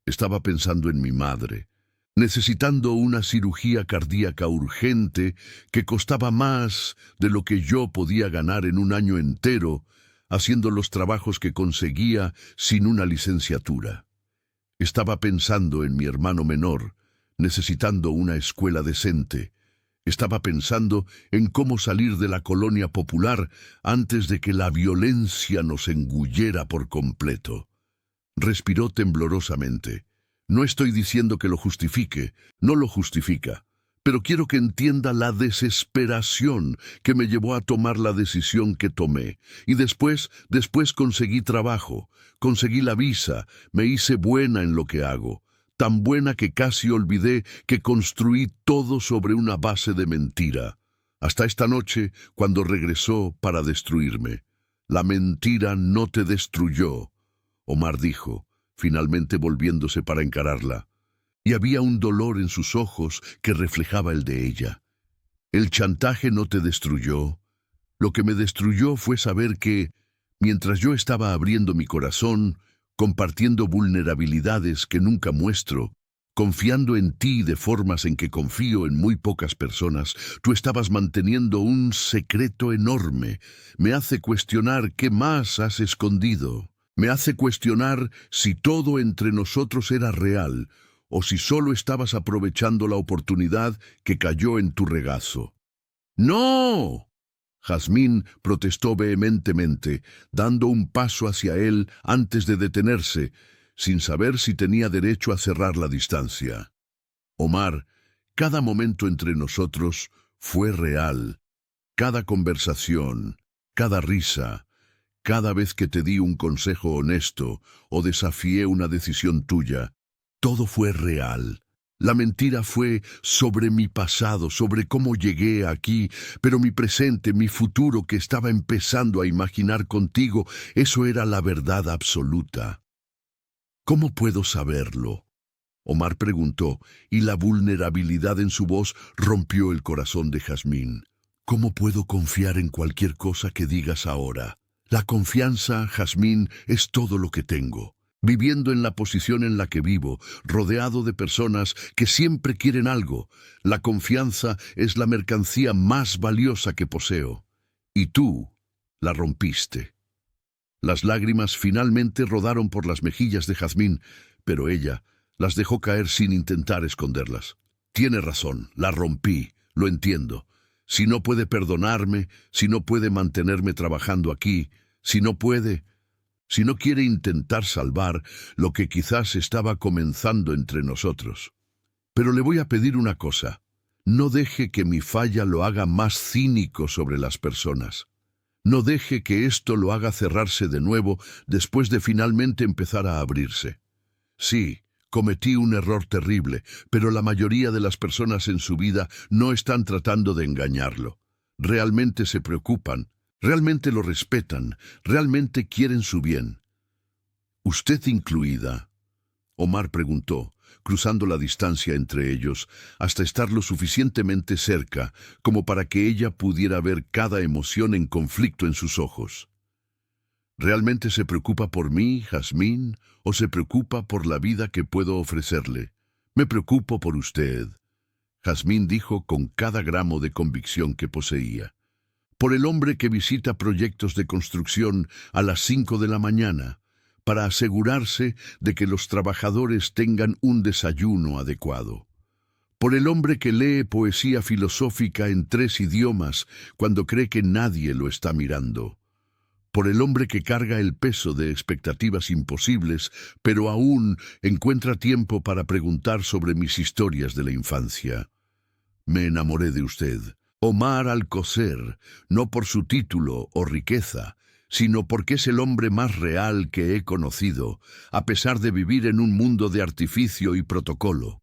Estaba pensando en mi madre, necesitando una cirugía cardíaca urgente que costaba más de lo que yo podía ganar en un año entero, haciendo los trabajos que conseguía sin una licenciatura. Estaba pensando en mi hermano menor, necesitando una escuela decente. Estaba pensando en cómo salir de la colonia popular antes de que la violencia nos engullera por completo. Respiró temblorosamente. No estoy diciendo que lo justifique, no lo justifica, pero quiero que entienda la desesperación que me llevó a tomar la decisión que tomé. Y después conseguí trabajo, conseguí la visa, me hice buena en lo que hago. Tan buena que casi olvidé que construí todo sobre una base de mentira. Hasta esta noche, cuando regresó para destruirme. La mentira no te destruyó, Omar dijo, finalmente volviéndose para encararla. Y había un dolor en sus ojos que reflejaba el de ella. El chantaje no te destruyó. Lo que me destruyó fue saber que, mientras yo estaba abriendo mi corazón, compartiendo vulnerabilidades que nunca muestro, confiando en ti de formas en que confío en muy pocas personas, tú estabas manteniendo un secreto enorme. Me hace cuestionar qué más has escondido. Me hace cuestionar si todo entre nosotros era real o si solo estabas aprovechando la oportunidad que cayó en tu regazo. ¡No! Jazmín protestó vehementemente, dando un paso hacia él antes de detenerse, sin saber si tenía derecho a cerrar la distancia. Omar, cada momento entre nosotros fue real. Cada conversación, cada risa, cada vez que te di un consejo honesto o desafié una decisión tuya, todo fue real. La mentira fue sobre mi pasado, sobre cómo llegué aquí, pero mi presente, mi futuro que estaba empezando a imaginar contigo, eso era la verdad absoluta. ¿Cómo puedo saberlo?, Omar preguntó, y la vulnerabilidad en su voz rompió el corazón de Jazmín. ¿Cómo puedo confiar en cualquier cosa que digas ahora? La confianza, Jazmín, es todo lo que tengo. Viviendo en la posición en la que vivo, rodeado de personas que siempre quieren algo, la confianza es la mercancía más valiosa que poseo. Y tú la rompiste. Las lágrimas finalmente rodaron por las mejillas de Jazmín, pero ella las dejó caer sin intentar esconderlas. Tiene razón, la rompí, lo entiendo. Si no puede perdonarme, si no puede mantenerme trabajando aquí, si no quiere intentar salvar lo que quizás estaba comenzando entre nosotros. Pero le voy a pedir una cosa. No deje que mi falla lo haga más cínico sobre las personas. No deje que esto lo haga cerrarse de nuevo después de finalmente empezar a abrirse. Sí, cometí un error terrible, pero la mayoría de las personas en su vida no están tratando de engañarlo. Realmente se preocupan. Realmente lo respetan, realmente quieren su bien. ¿Usted incluida?, Omar preguntó, cruzando la distancia entre ellos, hasta estar lo suficientemente cerca como para que ella pudiera ver cada emoción en conflicto en sus ojos. ¿Realmente se preocupa por mí, Jazmín, o se preocupa por la vida que puedo ofrecerle? Me preocupo por usted, Jazmín dijo con cada gramo de convicción que poseía. Por el hombre que visita proyectos de construcción a las 5 de la mañana, para asegurarse de que los trabajadores tengan un desayuno adecuado. Por el hombre que lee poesía filosófica en 3 idiomas cuando cree que nadie lo está mirando. Por el hombre que carga el peso de expectativas imposibles, pero aún encuentra tiempo para preguntar sobre mis historias de la infancia. Me enamoré de usted, Omar Alcocer, no por su título o riqueza, sino porque es el hombre más real que he conocido, a pesar de vivir en un mundo de artificio y protocolo.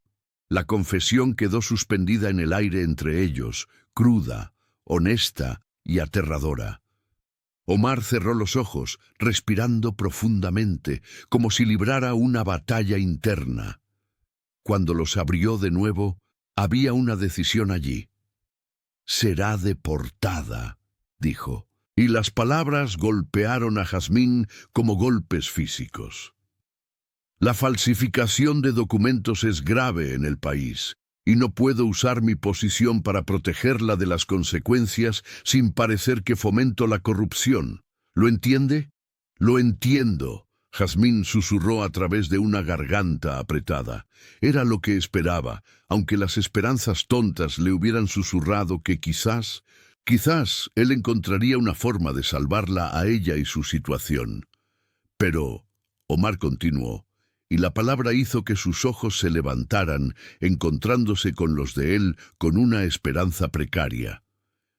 La confesión quedó suspendida en el aire entre ellos, cruda, honesta y aterradora. Omar cerró los ojos, respirando profundamente, como si librara una batalla interna. Cuando los abrió de nuevo, había una decisión allí. «Será deportada», dijo, y las palabras golpearon a Jazmín como golpes físicos. La falsificación de documentos es grave en el país, y no puedo usar mi posición para protegerla de las consecuencias sin parecer que fomento la corrupción. ¿Lo entiende? Lo entiendo, Jazmín susurró a través de una garganta apretada. Era lo que esperaba, aunque las esperanzas tontas le hubieran susurrado que quizás él encontraría una forma de salvarla a ella y su situación. Pero Omar continuó, y la palabra hizo que sus ojos se levantaran, encontrándose con los de él con una esperanza precaria.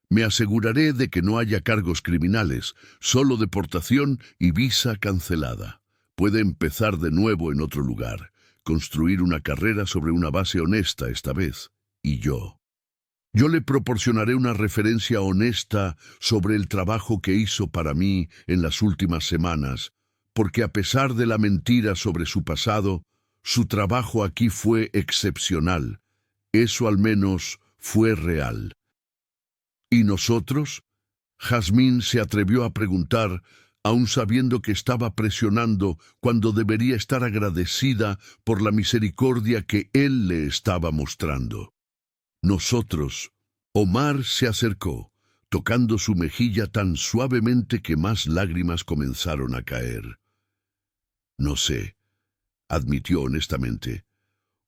Me aseguraré de que no haya cargos criminales, solo deportación y visa cancelada. Puede empezar de nuevo en otro lugar, construir una carrera sobre una base honesta esta vez. Y yo le proporcionaré una referencia honesta sobre el trabajo que hizo para mí en las últimas semanas, porque a pesar de la mentira sobre su pasado, su trabajo aquí fue excepcional. Eso al menos fue real. ¿Y nosotros? Jazmín se atrevió a preguntar, aun sabiendo que estaba presionando cuando debería estar agradecida por la misericordia que él le estaba mostrando. Nosotros. Omar se acercó, tocando su mejilla tan suavemente que más lágrimas comenzaron a caer. No sé, admitió honestamente.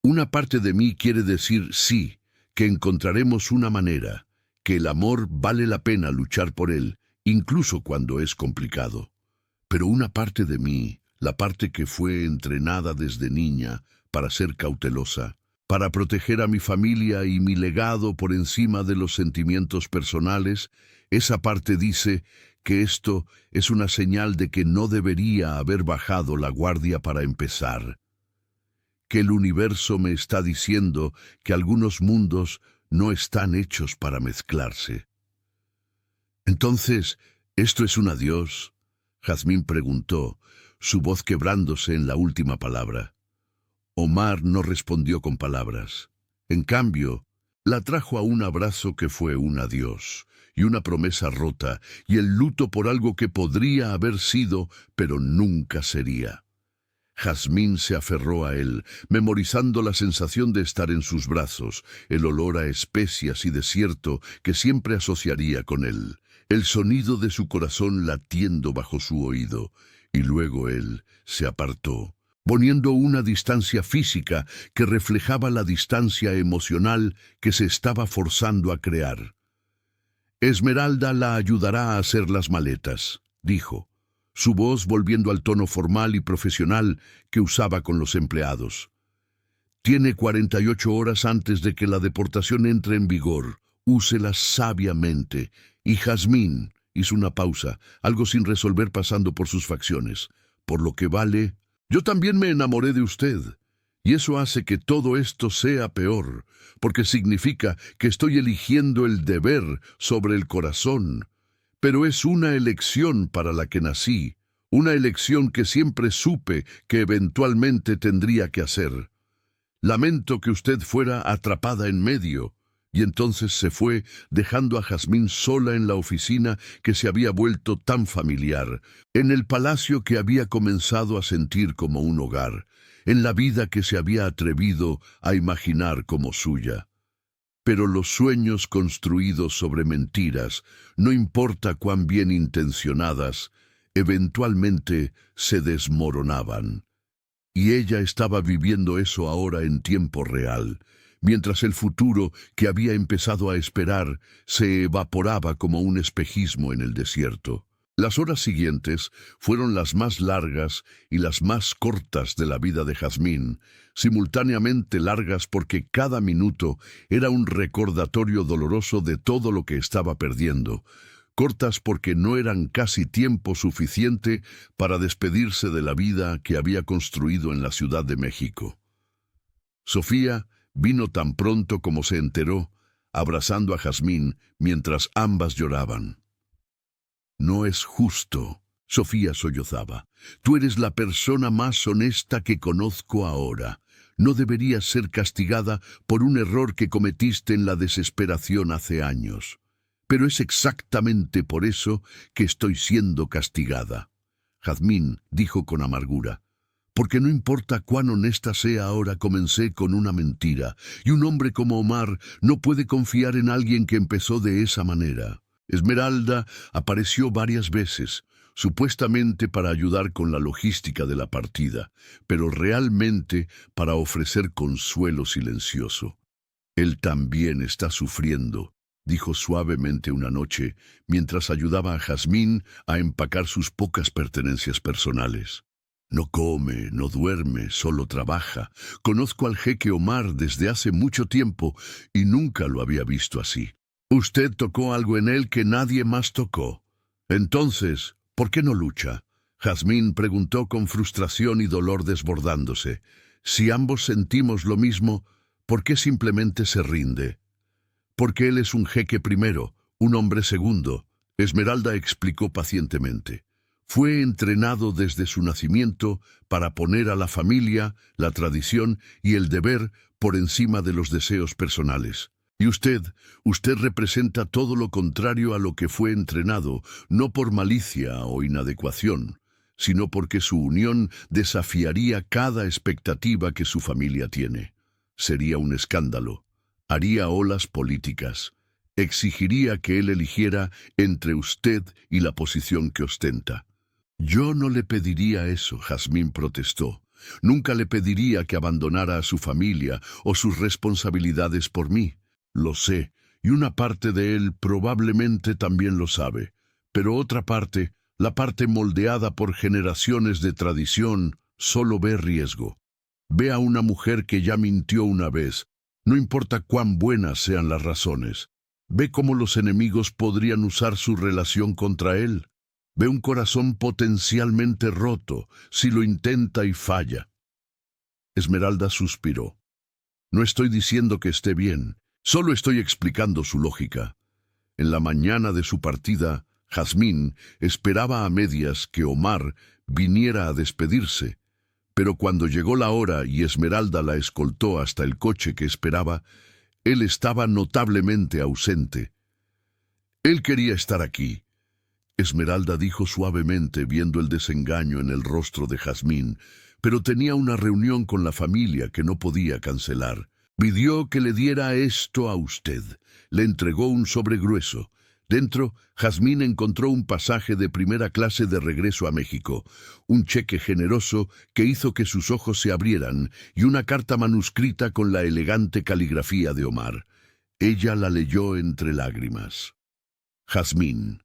Una parte de mí quiere decir sí, que encontraremos una manera, que el amor vale la pena luchar por él, incluso cuando es complicado. Pero una parte de mí, la parte que fue entrenada desde niña para ser cautelosa, para proteger a mi familia y mi legado por encima de los sentimientos personales, esa parte dice que esto es una señal de que no debería haber bajado la guardia para empezar. Que el universo me está diciendo que algunos mundos no están hechos para mezclarse. Entonces, ¿esto es un adiós? Jazmín preguntó, su voz quebrándose en la última palabra. Omar no respondió con palabras. En cambio, la trajo a un abrazo que fue un adiós, y una promesa rota, y el luto por algo que podría haber sido, pero nunca sería. Jazmín se aferró a él, memorizando la sensación de estar en sus brazos, el olor a especias y desierto que siempre asociaría con él, el sonido de su corazón latiendo bajo su oído, y luego él se apartó, poniendo una distancia física que reflejaba la distancia emocional que se estaba forzando a crear. Esmeralda la ayudará a hacer las maletas, dijo, su voz volviendo al tono formal y profesional que usaba con los empleados. Tiene 48 horas antes de que la deportación entre en vigor. Úselas sabiamente. Y Jazmín hizo una pausa, algo sin resolver pasando por sus facciones. Por lo que vale, yo también me enamoré de usted. Y eso hace que todo esto sea peor, porque significa que estoy eligiendo el deber sobre el corazón. Pero es una elección para la que nací, una elección que siempre supe que eventualmente tendría que hacer. Lamento que usted fuera atrapada en medio. Y entonces se fue, dejando a Jazmín sola en la oficina que se había vuelto tan familiar, en el palacio que había comenzado a sentir como un hogar, en la vida que se había atrevido a imaginar como suya. Pero los sueños construidos sobre mentiras, no importa cuán bien intencionadas, eventualmente se desmoronaban. Y ella estaba viviendo eso ahora en tiempo real, mientras el futuro que había empezado a esperar se evaporaba como un espejismo en el desierto. Las horas siguientes fueron las más largas y las más cortas de la vida de Jazmín, simultáneamente largas porque cada minuto era un recordatorio doloroso de todo lo que estaba perdiendo, cortas porque no eran casi tiempo suficiente para despedirse de la vida que había construido en la Ciudad de México. Sofía vino tan pronto como se enteró, abrazando a Jazmín mientras ambas lloraban. No es justo, Sofía sollozaba. Tú eres la persona más honesta que conozco ahora. No deberías ser castigada por un error que cometiste en la desesperación hace años. Pero es exactamente por eso que estoy siendo castigada. Jazmín dijo con amargura. Porque no importa cuán honesta sea ahora, comencé con una mentira, y un hombre como Omar no puede confiar en alguien que empezó de esa manera. Esmeralda apareció varias veces. supuestamente para ayudar con la logística de la partida, pero realmente para ofrecer consuelo silencioso. Él también está sufriendo, dijo suavemente una noche, mientras ayudaba a Jazmín a empacar sus pocas pertenencias personales. No come, no duerme, solo trabaja. Conozco al jeque Omar desde hace mucho tiempo y nunca lo había visto así. Usted tocó algo en él que nadie más tocó. Entonces, ¿por qué no lucha? Jazmín preguntó con frustración y dolor desbordándose. Si ambos sentimos lo mismo, ¿por qué simplemente se rinde? Porque él es un jeque primero, un hombre segundo, Esmeralda explicó pacientemente. Fue entrenado desde su nacimiento para poner a la familia, la tradición y el deber por encima de los deseos personales. Y usted representa todo lo contrario a lo que fue entrenado, no por malicia o inadecuación, sino porque su unión desafiaría cada expectativa que su familia tiene. Sería un escándalo, haría olas políticas, exigiría que él eligiera entre usted y la posición que ostenta. Yo no le pediría eso, Jazmín protestó. Nunca le pediría que abandonara a su familia o sus responsabilidades por mí. Lo sé, y una parte de él probablemente también lo sabe. Pero otra parte, la parte moldeada por generaciones de tradición, solo ve riesgo. Ve a una mujer que ya mintió una vez, no importa cuán buenas sean las razones. Ve cómo los enemigos podrían usar su relación contra él. Ve un corazón potencialmente roto si lo intenta y falla. Esmeralda suspiró. No estoy diciendo que esté bien, solo estoy explicando su lógica. En la mañana de su partida, Jazmín esperaba a medias que Omar viniera a despedirse, pero cuando llegó la hora y Esmeralda la escoltó hasta el coche que esperaba, él estaba notablemente ausente. Él quería estar aquí. Esmeralda dijo suavemente, viendo el desengaño en el rostro de Jazmín, pero tenía una reunión con la familia que no podía cancelar. Pidió que le diera esto a usted. Le entregó un sobre grueso. Dentro, Jazmín encontró un pasaje de primera clase de regreso a México, un cheque generoso que hizo que sus ojos se abrieran y una carta manuscrita con la elegante caligrafía de Omar. Ella la leyó entre lágrimas. Jazmín.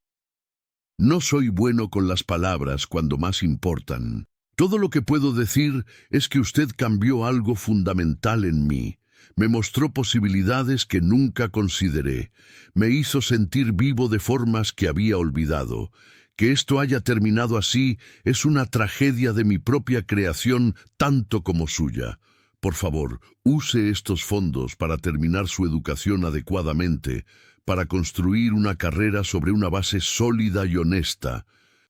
No soy bueno con las palabras cuando más importan. Todo lo que puedo decir es que usted cambió algo fundamental en mí. Me mostró posibilidades que nunca consideré. Me hizo sentir vivo de formas que había olvidado. Que esto haya terminado así es una tragedia de mi propia creación tanto como suya. Por favor, use estos fondos para terminar su educación adecuadamente, para construir una carrera sobre una base sólida y honesta,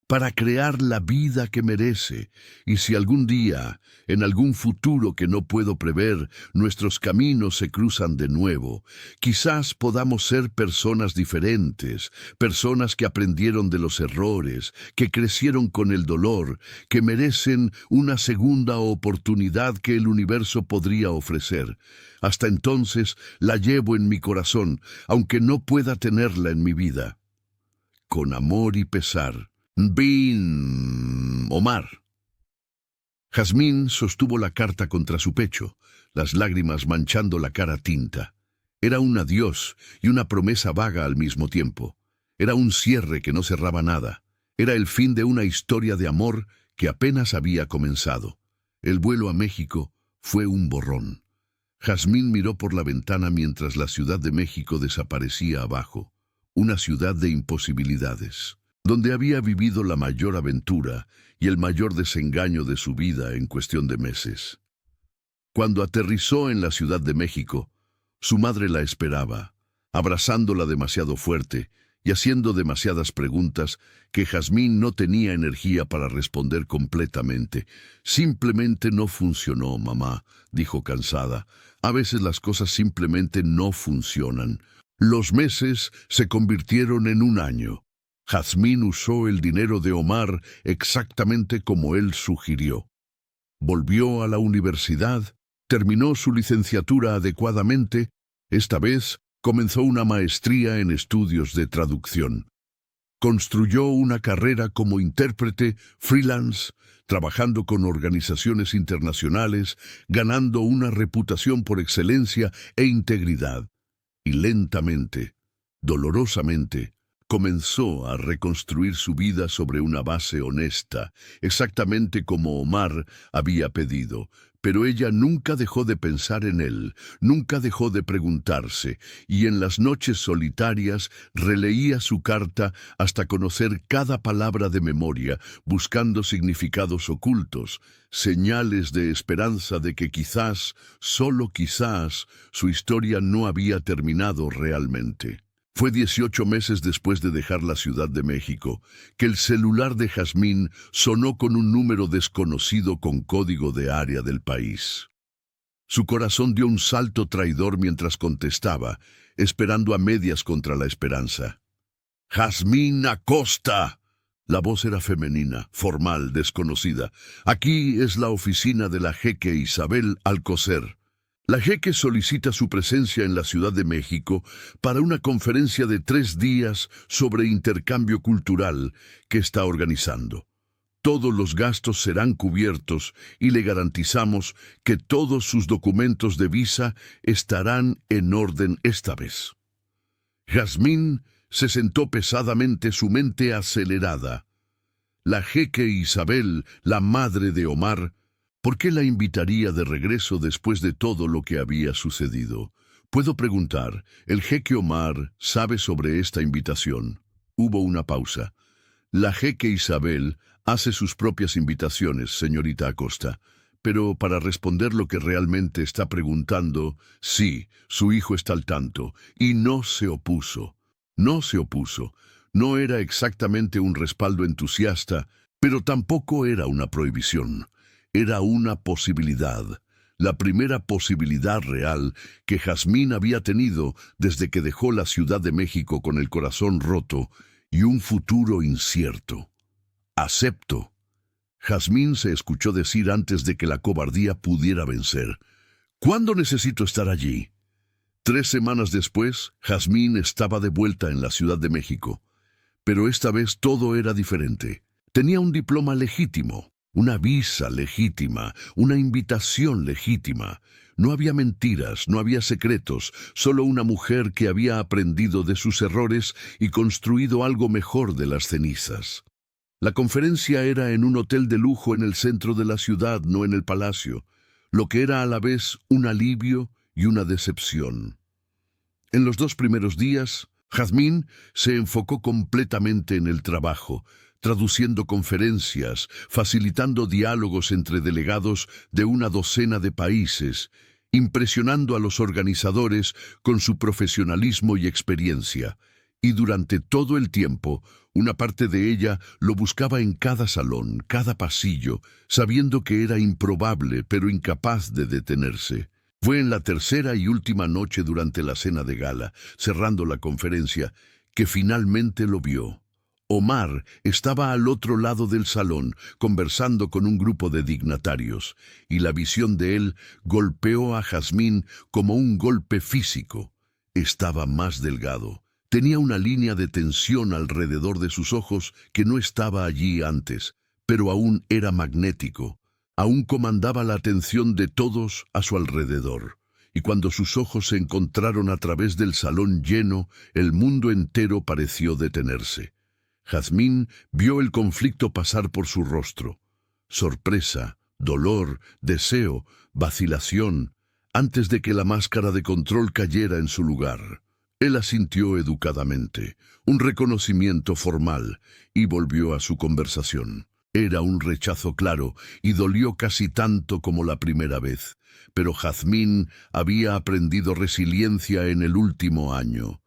para crear la vida que merece. Y si algún día, en algún futuro que no puedo prever, nuestros caminos se cruzan de nuevo, quizás podamos ser personas diferentes, personas que aprendieron de los errores, que crecieron con el dolor, que merecen una segunda oportunidad que el universo podría ofrecer. Hasta entonces la llevo en mi corazón, aunque no pueda tenerla en mi vida. Con amor y pesar. Bin Omar. Jazmín sostuvo la carta contra su pecho, las lágrimas manchando la cara tinta. Era un adiós y una promesa vaga al mismo tiempo. Era un cierre que no cerraba nada. Era el fin de una historia de amor que apenas había comenzado. El vuelo a México fue un borrón. Jazmín miró por la ventana mientras la Ciudad de México desaparecía abajo. Una ciudad de imposibilidades, donde había vivido la mayor aventura y el mayor desengaño de su vida en cuestión de meses. Cuando aterrizó en la Ciudad de México, su madre la esperaba, abrazándola demasiado fuerte y haciendo demasiadas preguntas que Jazmín no tenía energía para responder completamente. Simplemente no funcionó, mamá, dijo cansada. A veces las cosas simplemente no funcionan. Los meses se convirtieron en un año. Jazmín usó el dinero de Omar exactamente como él sugirió. Volvió a la universidad, terminó su licenciatura adecuadamente. Esta vez comenzó una maestría en estudios de traducción. Construyó una carrera como intérprete freelance, trabajando con organizaciones internacionales, ganando una reputación por excelencia e integridad. Y lentamente, dolorosamente, comenzó a reconstruir su vida sobre una base honesta, exactamente como Omar había pedido. Pero ella nunca dejó de pensar en él, nunca dejó de preguntarse, y en las noches solitarias releía su carta hasta conocer cada palabra de memoria, buscando significados ocultos, señales de esperanza de que quizás, solo quizás, su historia no había terminado realmente. Fue 18 meses después de dejar la Ciudad de México que el celular de Jazmín sonó con un número desconocido con código de área del país. Su corazón dio un salto traidor mientras contestaba, esperando a medias contra la esperanza. ¡Jazmín Acosta! La voz era femenina, formal, desconocida. Aquí es la oficina de la jeque Isabel Alcocer. La jeque solicita su presencia en la Ciudad de México para una conferencia de 3 días sobre intercambio cultural que está organizando. Todos los gastos serán cubiertos y le garantizamos que todos sus documentos de visa estarán en orden esta vez. Jazmín se sentó pesadamente, su mente acelerada. La jeque Isabel, la madre de Omar, ¿por qué la invitaría de regreso después de todo lo que había sucedido? Puedo preguntar, ¿el jeque Omar sabe sobre esta invitación? Hubo una pausa. La jeque Isabel hace sus propias invitaciones, señorita Acosta. Pero para responder lo que realmente está preguntando, sí, su hijo está al tanto, y no se opuso. No se opuso. No era exactamente un respaldo entusiasta, pero tampoco era una prohibición. Era una posibilidad, la primera posibilidad real que Jazmín había tenido desde que dejó la Ciudad de México con el corazón roto y un futuro incierto. Acepto. Jazmín se escuchó decir antes de que la cobardía pudiera vencer. ¿Cuándo necesito estar allí? 3 semanas después, Jazmín estaba de vuelta en la Ciudad de México. Pero esta vez todo era diferente. Tenía un diploma legítimo. Una visa legítima, una invitación legítima. No había mentiras, no había secretos, solo una mujer que había aprendido de sus errores y construido algo mejor de las cenizas. La conferencia era en un hotel de lujo en el centro de la ciudad, no en el palacio, lo que era a la vez un alivio y una decepción. En los 2 primeros días, Jazmín se enfocó completamente en el trabajo, traduciendo conferencias, facilitando diálogos entre delegados de una docena de países, impresionando a los organizadores con su profesionalismo y experiencia. Y durante todo el tiempo, una parte de ella lo buscaba en cada salón, cada pasillo, sabiendo que era improbable pero incapaz de detenerse. Fue en la tercera y última noche durante la cena de gala, cerrando la conferencia, que finalmente lo vio. Omar estaba al otro lado del salón, conversando con un grupo de dignatarios, y la visión de él golpeó a Jazmín como un golpe físico. Estaba más delgado. Tenía una línea de tensión alrededor de sus ojos que no estaba allí antes, pero aún era magnético. Aún comandaba la atención de todos a su alrededor. Y cuando sus ojos se encontraron a través del salón lleno, el mundo entero pareció detenerse. Jazmín vio el conflicto pasar por su rostro. Sorpresa, dolor, deseo, vacilación, antes de que la máscara de control cayera en su lugar. Él asintió educadamente, un reconocimiento formal, y volvió a su conversación. Era un rechazo claro y dolió casi tanto como la primera vez, pero Jazmín había aprendido resiliencia en el último año.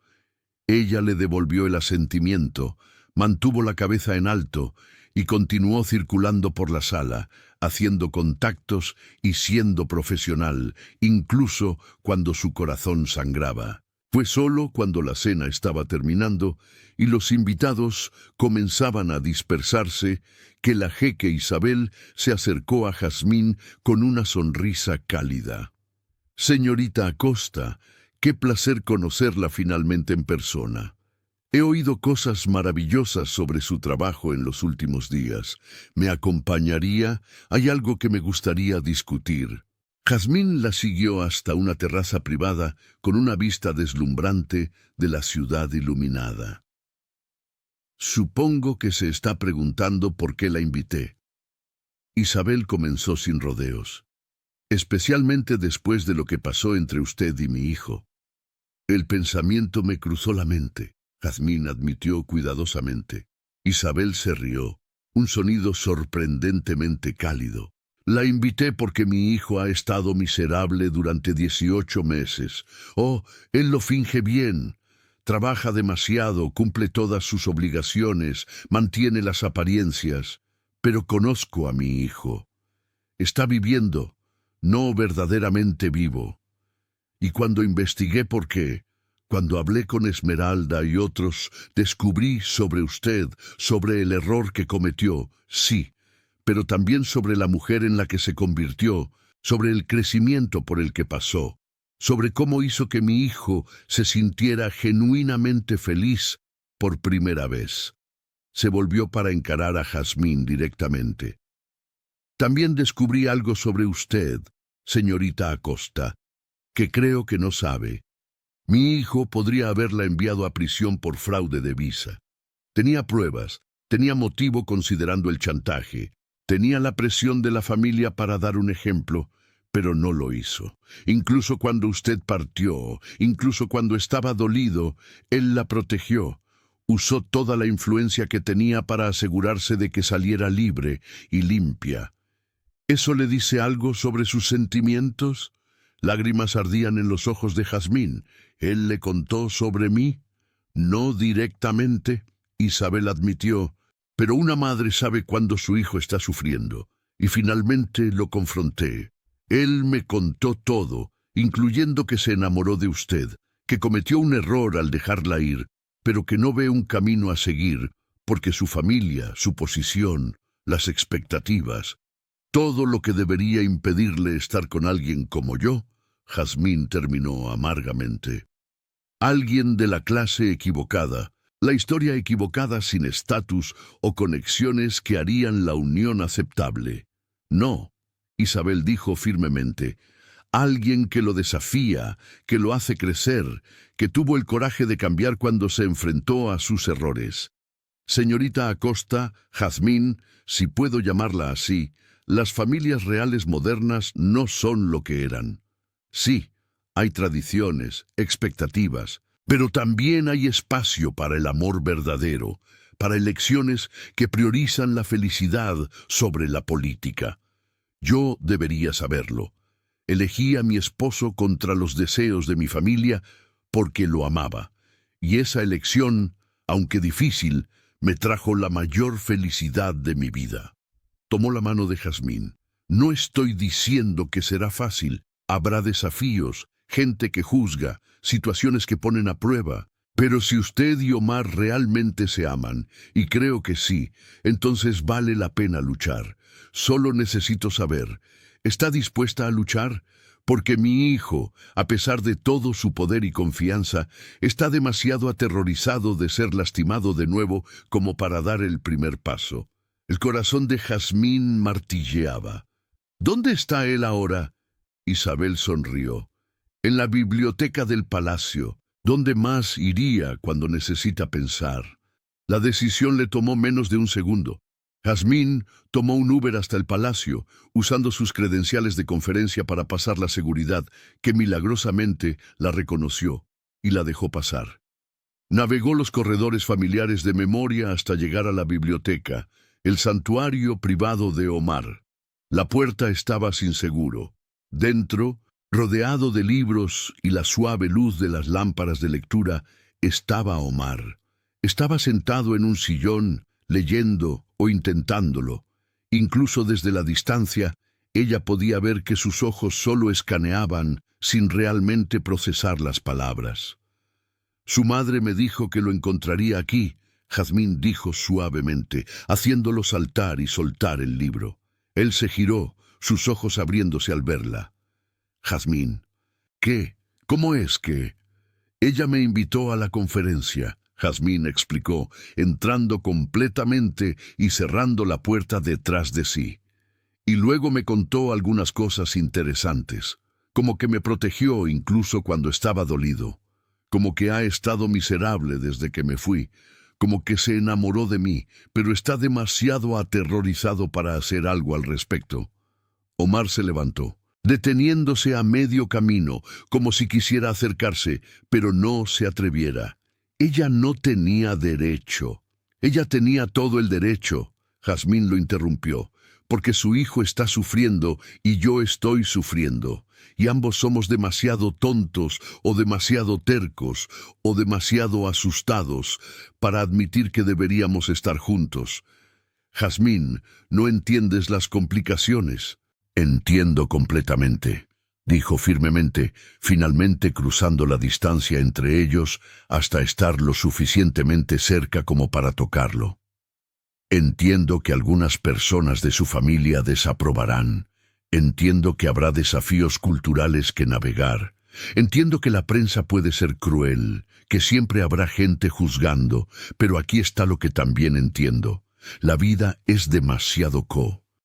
Ella le devolvió el asentimiento, mantuvo la cabeza en alto y continuó circulando por la sala, haciendo contactos y siendo profesional, incluso cuando su corazón sangraba. Fue solo cuando la cena estaba terminando y los invitados comenzaban a dispersarse que la jeque Isabel se acercó a Jazmín con una sonrisa cálida. «Señorita Acosta, qué placer conocerla finalmente en persona». He oído cosas maravillosas sobre su trabajo en los últimos días. ¿Me acompañaría? Hay algo que me gustaría discutir. Jazmín la siguió hasta una terraza privada con una vista deslumbrante de la ciudad iluminada. Supongo que se está preguntando por qué la invité. Isabel comenzó sin rodeos, especialmente después de lo que pasó entre usted y mi hijo. El pensamiento me cruzó la mente, Jazmín admitió cuidadosamente. Isabel se rió, un sonido sorprendentemente cálido. La invité porque mi hijo ha estado miserable durante 18 meses. Oh, él lo finge bien. Trabaja demasiado, cumple todas sus obligaciones, mantiene las apariencias. Pero conozco a mi hijo. Está viviendo, no verdaderamente vivo. Y cuando investigué por qué, cuando hablé con Esmeralda y otros, descubrí sobre usted, sobre el error que cometió, sí, pero también sobre la mujer en la que se convirtió, sobre el crecimiento por el que pasó, sobre cómo hizo que mi hijo se sintiera genuinamente feliz por primera vez. Se volvió para encarar a Jazmín directamente. También descubrí algo sobre usted, señorita Acosta, que creo que no sabe. Mi hijo podría haberla enviado a prisión por fraude de visa. Tenía pruebas, tenía motivo considerando el chantaje, tenía la presión de la familia para dar un ejemplo, pero no lo hizo. Incluso cuando usted partió, incluso cuando estaba dolido, él la protegió. Usó toda la influencia que tenía para asegurarse de que saliera libre y limpia. ¿Eso le dice algo sobre sus sentimientos? Lágrimas ardían en los ojos de Jazmín. ¿Él le contó sobre mí? No directamente, Isabel admitió, pero una madre sabe cuando su hijo está sufriendo. Y finalmente lo confronté. Él me contó todo, incluyendo que se enamoró de usted, que cometió un error al dejarla ir, pero que no ve un camino a seguir, porque su familia, su posición, las expectativas, todo lo que debería impedirle estar con alguien como yo. Jazmín terminó amargamente. Alguien de la clase equivocada, la historia equivocada sin estatus o conexiones que harían la unión aceptable. No, Isabel dijo firmemente, alguien que lo desafía, que lo hace crecer, que tuvo el coraje de cambiar cuando se enfrentó a sus errores. Señorita Acosta, Jazmín, si puedo llamarla así, las familias reales modernas no son lo que eran. Sí, hay tradiciones, expectativas, pero también hay espacio para el amor verdadero, para elecciones que priorizan la felicidad sobre la política. Yo debería saberlo. Elegí a mi esposo contra los deseos de mi familia porque lo amaba, y esa elección, aunque difícil, me trajo la mayor felicidad de mi vida. Tomó la mano de Jazmín. No estoy diciendo que será fácil. Habrá desafíos, gente que juzga, situaciones que ponen a prueba. Pero si usted y Omar realmente se aman, y creo que sí, entonces vale la pena luchar. Solo necesito saber, ¿está dispuesta a luchar? Porque mi hijo, a pesar de todo su poder y confianza, está demasiado aterrorizado de ser lastimado de nuevo como para dar el primer paso. El corazón de Jazmín martilleaba. ¿Dónde está él ahora? Isabel sonrió. En la biblioteca del palacio. ¿Dónde más iría cuando necesita pensar? La decisión le tomó menos de un segundo. Jazmín tomó un Uber hasta el palacio, usando sus credenciales de conferencia para pasar la seguridad, que milagrosamente la reconoció y la dejó pasar. Navegó los corredores familiares de memoria hasta llegar a la biblioteca, el santuario privado de Omar. La puerta estaba sin seguro. Dentro, rodeado de libros y la suave luz de las lámparas de lectura, estaba Omar. Estaba sentado en un sillón, leyendo o intentándolo. Incluso desde la distancia, ella podía ver que sus ojos solo escaneaban sin realmente procesar las palabras. Su madre me dijo que lo encontraría aquí, Jazmín dijo suavemente, haciéndolo saltar y soltar el libro. Él se giró, sus ojos abriéndose al verla. Jazmín, ¿qué? ¿Cómo es que? Ella me invitó a la conferencia, Jazmín explicó, entrando completamente y cerrando la puerta detrás de sí. Y luego me contó algunas cosas interesantes, como que me protegió incluso cuando estaba dolido, como que ha estado miserable desde que me fui, como que se enamoró de mí, pero está demasiado aterrorizado para hacer algo al respecto. Omar se levantó, deteniéndose a medio camino, como si quisiera acercarse, pero no se atreviera. Ella no tenía derecho. Ella tenía todo el derecho. Jazmín lo interrumpió, porque su hijo está sufriendo y yo estoy sufriendo, y ambos somos demasiado tontos o demasiado tercos o demasiado asustados para admitir que deberíamos estar juntos. Jazmín, no entiendes las complicaciones. Entiendo completamente, dijo firmemente, finalmente cruzando la distancia entre ellos hasta estar lo suficientemente cerca como para tocarlo. Entiendo que algunas personas de su familia desaprobarán. Entiendo que habrá desafíos culturales que navegar. Entiendo que la prensa puede ser cruel, que siempre habrá gente juzgando, pero aquí está lo que también entiendo. La vida es demasiado